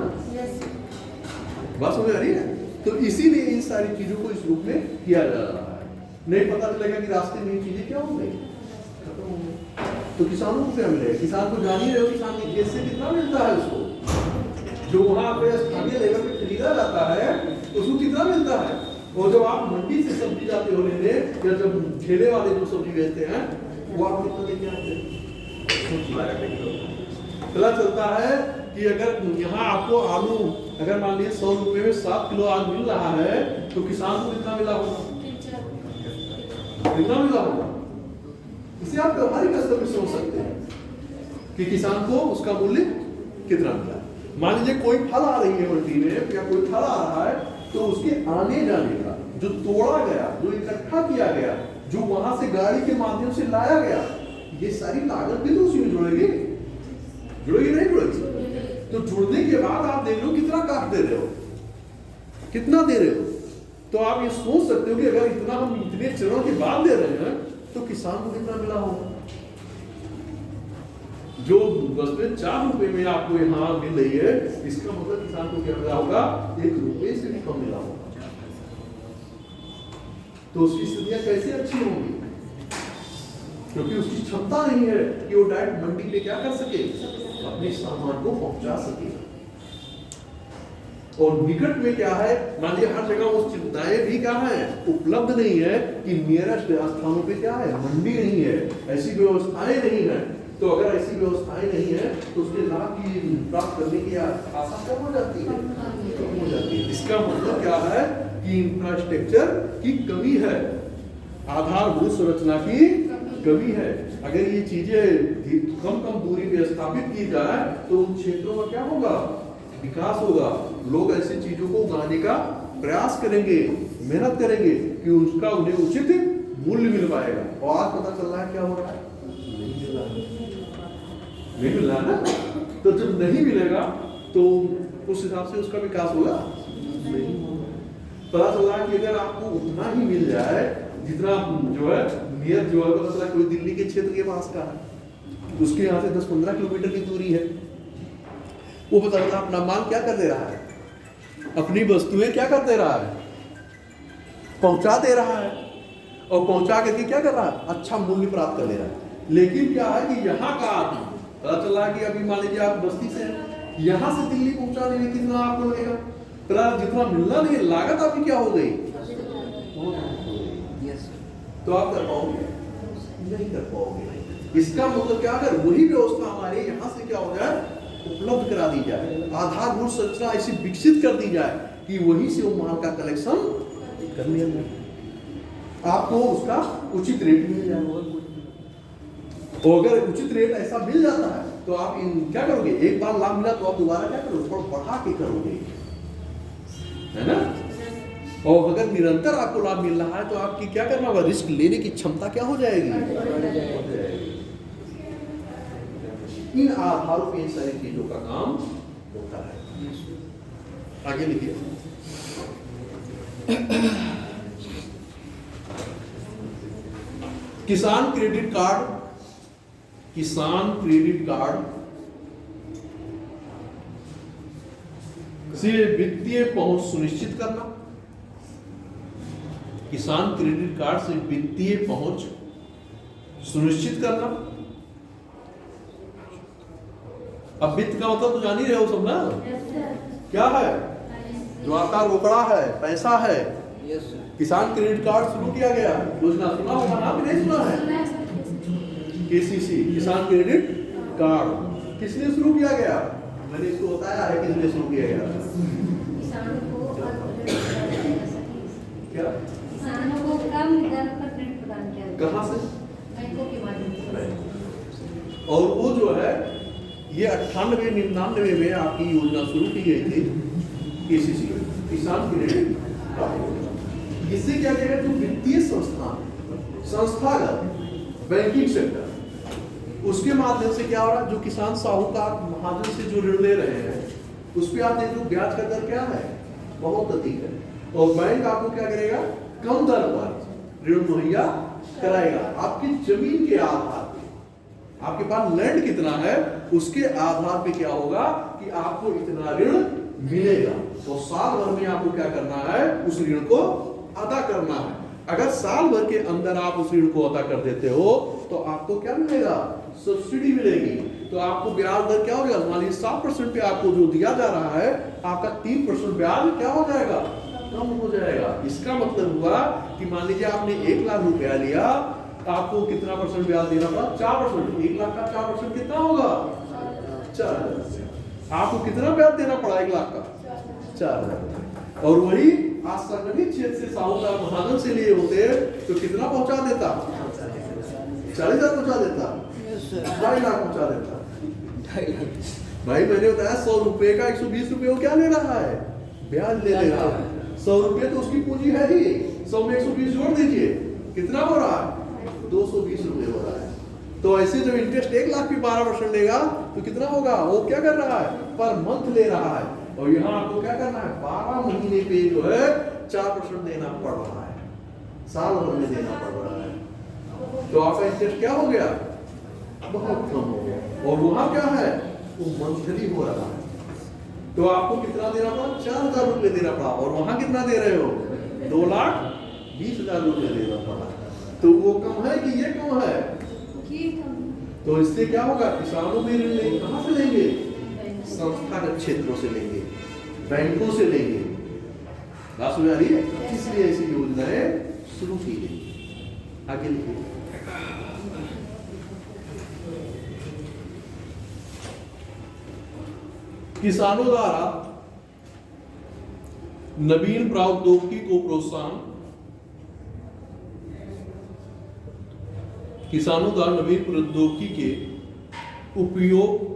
बात समझ आ रही है। तो इसीलिए इन सारी चीजों को इस रूप में किया जा रहा है। नहीं पता चलेगा कि रास्ते में ये चीजें क्या हो गई, खत्म हो गई। तो किसानों को क्या मिलेगा, किसान को जान ही रहे हो, किसान के खेत से कितना मिलता है उसको, जो वहां पे स्थानीय लेवल पे खरीदा जाता है उसको कितना मिलता है, और जब आप मंडी से सब्जी जाते हो लेने, या जब ठेले वाले जो सब्जी बेचते हैं वो आप कितना लेके आते हैं, पता चलता है कि अगर यहाँ आपको आलू अगर मान लीजिए 100 रुपए में 7 किलो आज मिल रहा है तो किसान को कितना मिला होगा? कितना मिला होगा? इसे आप व्यवहारिक स्तर पर सोच सकते हैं कि किसान को उसका मूल्य कितना मिला। मान लीजिए कोई फल आ रही है मंडी में या कोई फल आ रहा है तो उसके आने जाने का जो तोड़ा गया, जो इकट्ठा किया गया, जो वहां से गाड़ी के माध्यम से लाया गया, ये सारी लागत भी तो उसी में जुड़ेगी नहीं जुड़ेगी? तो जुड़ने के बाद आप देख लो कितना काट दे रहे हो, कितना दे रहे हो। तो आप ये सोच सकते हो कि अगर इतना हम इतने चरणों के बाद दे रहे हैं तो किसान को कितना मिला होगा। जो वस्तुएं 4 रुपए में आपको यहाँ मिल रही है, इसका मतलब किसान को क्या मिला होगा? 1 रुपए से भी कम मिला होगा। तो उसकी स्थितियां कैसे अच्छी होंगी? क्योंकि उसकी क्षमता नहीं है कि वो डायरेक्ट मंडी में क्या कर सके, अपने सामान को पहुंचा सके। और निकट में क्या है, मान लीजिए हर जगह वो सुविधाएं भी क्या है, उपलब्ध नहीं है कि नियरेस्ट स्थानों पे क्या है, मंडी नहीं है, ऐसी व्यवस्थाएं नहीं है। तो अगर ऐसी व्यवस्थाएं नहीं है तो उसके लाभ की प्राप्त करने की आशा कम हो जाती है, कम हो जाती है। इसका मतलब क्या है कि इंफ्रास्ट्रक्चर की कमी है, आधारभूत संरचना की कमी है। अगर ये चीजें कम दूरी पे स्थापित की जाए तो उन क्षेत्रों में क्या होगा, विकास होगा। लोग ऐसी चीजों को उगाने का प्रयास करेंगे, मेहनत करेंगे कि उसका उन्हें उचित मूल्य मिल पाएगा। और आज पता चल रहा है क्या हो रहा है, नहीं मिल रहा ना। तो जब नहीं मिलेगा तो उस हिसाब से उसका विकास होगा नहीं होगा। पता चल रहा है कि अगर आपको उतना ही मिल जाए जितना जो है नियत जो है, पता चला कोई दिल्ली के क्षेत्र के पास का है, उसके यहाँ से 10-15 किलोमीटर की दूरी है, वो पता चला अपना माल क्या कर दे रहा है, अपनी वस्तुएं क्या कर दे रहा है, पहुंचा दे रहा है। और पहुंचा करके क्या कर रहा है, अच्छा मूल्य प्राप्त कर ले रहा है। लेकिन क्या है कि यहाँ का आदमी पता चला कि अभी मान लीजिए आप बस्ती से हैं, यहाँ से दिल्ली पहुंचाने में कितना आपको लगेगा, जितना मिलना नहीं, लागत आपकी क्या हो गई, तो आप कर पाओगे नहीं कर पाओगे। इसका मतलब क्या, अगर वही व्यवस्था हमारे यहाँ से क्या हो जाए, उपलब्ध करा दी जाए, आधारभूत संरचना ऐसी विकसित कर दी जाए कि वहीं से वो माल का कलेक्शन करने में आपको उसका उचित रेट मिल जाएगा। और अगर उचित रेट ऐसा मिल जाता है तो आप क्या करोगे, एक बार लाभ मिला तो आप दोबारा क्या करोगे, थोड़ा बढ़ा के करोगे, है ना। और अगर निरंतर आपको लाभ मिल रहा है तो आपकी क्या करना होगा, रिस्क लेने की क्षमता क्या हो जाएगी, इन आधारों पे इन सारी चीजों का काम होता है। आगे लिखिए, किसान क्रेडिट कार्ड, किसान क्रेडिट कार्ड से वित्तीय पहुंच सुनिश्चित करना, किसान क्रेडिट कार्ड से वित्तीय पहुंच सुनिश्चित करना। अब वित्त का मतलब तो जान ही रहे हो सब ना, क्या है, जो आपका रोकड़ा है, पैसा है। किसान क्रेडिट कार्ड शुरू किया गया, योजना सुना होगा ना, नहीं सुना है, केसीसी किसान क्रेडिट कार्ड किसने शुरू किया गया, मैंने इसको बताया है किसने शुरू किया गया, क्या किसानों को कम दर पर ऋण प्रदान किया, कहां से, बैंकों के माध्यम से। और वो जो है ये 98-99 में आपकी योजना शुरू की गई थी, केसीसी किसान क्रेडिट कार्ड। इससे क्या कहेगा, जो वित्तीय संस्थागत बैंकिंग सेक्टर, उसके माध्यम से क्या हो रहा है, जो किसान साहूकार महाजन से जो ऋण ले रहे हैं उस पर आप देख लो ब्याज का दर क्या है, बहुत अधिक है। और बैंक आपको क्या करेगा, कम दर पर ऋण मुहैया कराएगा, आपकी जमीन के आधार पे, आपके पास लैंड कितना है उसके आधार पे क्या होगा कि आपको इतना ऋण मिलेगा। तो साल भर में आपको क्या करना है, उस ऋण को अदा करना है। अगर साल भर के अंदर आप उस ऋण को अदा कर देते हो तो आपको क्या मिलेगा, सब्सिडी मिलेगी। तो आपको ब्याज दर क्या हो जाएगा, मान लीजिए 7% पे आपको जो दिया जा रहा है, आपका 3% ब्याज क्या हो जाएगा, कम हो जाएगा। इसका मतलब हुआ कि मान लीजिए आपने 1 लाख रुपया लिया, आपको कितना परसेंट ब्याज देना पड़ा, 4%। 1 लाख का 4% कितना होगा, 4,000। आपको कितना ब्याज देना पड़ा 1 लाख का, 4,000 रुपए। और वही असंगठित क्षेत्र से साहूकार महाजन से लिए होते तो कितना पहुंचा देता? 40,000 पहुंचा देता, 2.5 लाख पहुंचा देता। भाई मैंने बताया 100 रुपए का 120 रुपए वो क्या ले रहा है? ब्याज ले रहा है। 100 रुपए तो उसकी पूंजी है ही, 100 में 120 जोड़ दीजिए, कितना हो रहा है? 220 रुपए हो रहा है। तो ऐसे जब इंटरेस्ट 1 लाख की 12% लेगा तो कितना होगा? वो क्या कर रहा है? पर मंथ ले रहा है। और यहाँ आपको क्या करना है? 12 महीने पे जो है 4% देना पड़ रहा है, साल भर में देना पड़ रहा है। तो आपका इंटरेस्ट क्या हो गया? बहुत कम हो गया। और वहां क्या है? वो मंथली हो रहा है। तो आपको कितना देना पड़ा? 4,000 रुपए देना पड़ा। और वहां कितना दे रहे हो? 2,20,000 रुपए देना पड़ा। तो वो कम है कि ये कम है? तो इससे क्या होगा? किसानों में ऋण लेंगे, कहां से लेंगे? संस्थागत क्षेत्रों से लेंगे, बैंकों से लेंगे। बात समझ आ रही है? इसलिए ऐसी योजनाएं शुरू की गई। आगे लिखिए। किसानों द्वारा नवीन प्रौद्योगिकी को प्रोत्साहन, किसानों द्वारा नवीन प्रौद्योगिकी के उपयोग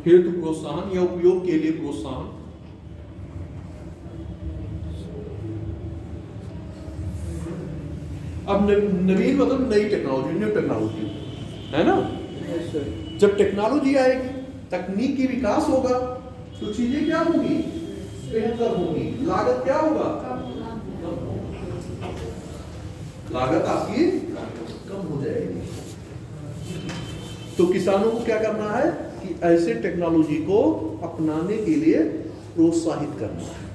हेतु प्रोत्साहन या उपयोग के लिए प्रोत्साहन, अब नवीन मतलब नई टेक्नोलॉजी, न्यू टेक्नोलॉजी है ना। जब टेक्नोलॉजी आएगी, तकनीक की विकास होगा तो चीजें क्या होंगी? बेहतर होंगी। लागत क्या होगा? लागत आपकी कम हो जाएगी। तो किसानों को क्या करना है कि ऐसे टेक्नोलॉजी को अपनाने के लिए प्रोत्साहित करना है।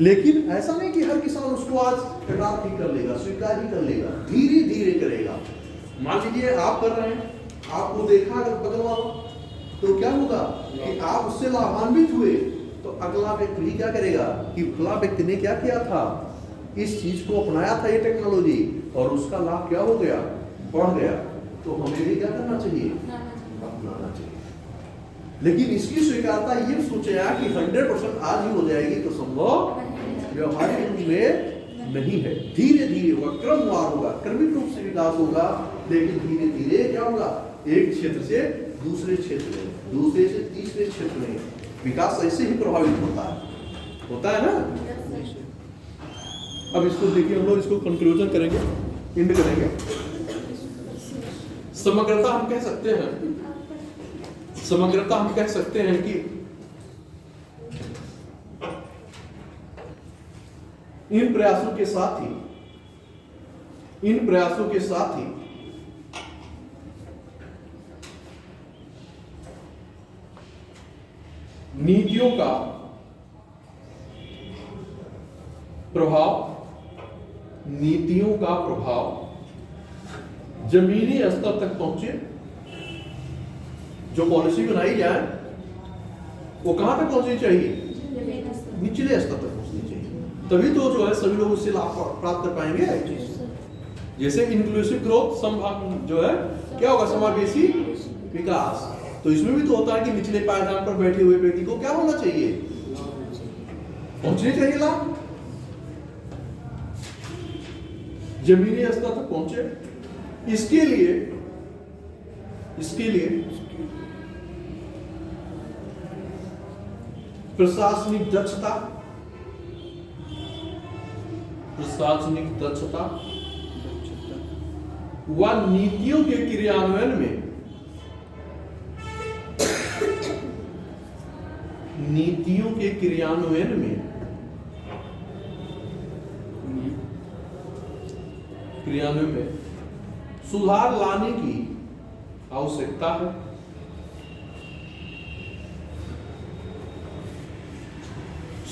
लेकिन ऐसा नहीं कि हर किसान उसको आज अडॉप्ट ही कर लेगा, स्वीकार ही कर लेगा, धीरे धीरे करेगा। मान लीजिए आप कर रहे हैं, आपको देखा अगर बगल वाला, तो क्या होगा कि आप उससे लाभान्वित हुए, तो अगला व्यक्ति भी क्या करेगा कि फला व्यक्ति ने क्या किया था? इस चीज को अपनाया था, ये टेक्नोलॉजी, और उसका लाभ क्या हो गया? बढ़ गया। तो हमें भी क्या करना चाहिए? अपनाना चाहिए। लेकिन इसकी स्वीकारता ये सोचेगा कि 100% आज ही हो जाएगी तो संभव व्यवहारिक रूप में नहीं है। धीरे धीरे होगा, क्रमवार होगा, क्रमिक रूप से विकास होगा। लेकिन धीरे धीरे क्या होगा? एक क्षेत्र से दूसरे क्षेत्र में, दूसरे से तीसरे क्षेत्र में विकास ऐसे ही प्रभावित होता है ना। अब इसको देखिए, हम लोग इसको कंक्लूजन करेंगे, एंड करेंगे। समग्रता हम कह सकते हैं, समग्रता हम कह सकते हैं कि इन प्रयासों के साथ ही नीतियों का प्रभाव जमीनी स्तर तक पहुंचे। जो पॉलिसी बनाई जाए वो कहां तक पहुंचनी चाहिए? निचले स्तर तक पहुंचनी चाहिए। तभी तो जो है सभी लोग उससे लाभ प्राप्त कर पाएंगे। जैसे इंक्लूसिव ग्रोथ, जो है क्या होगा? समावेशी विकास। तो इसमें भी तो होता है कि निचले पायदान पर बैठे हुए व्यक्ति को क्या होना चाहिए? पहुंचने चाहिए लाभ, जमीनी स्तर तक पहुंचे। इसके लिए प्रशासनिक दक्षता व नीतियों के क्रियान्वयन में सुधार लाने की आवश्यकता है।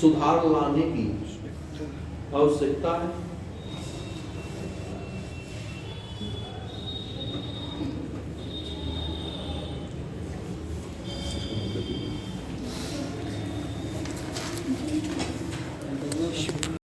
सुधार लाने की आवश्यकता है।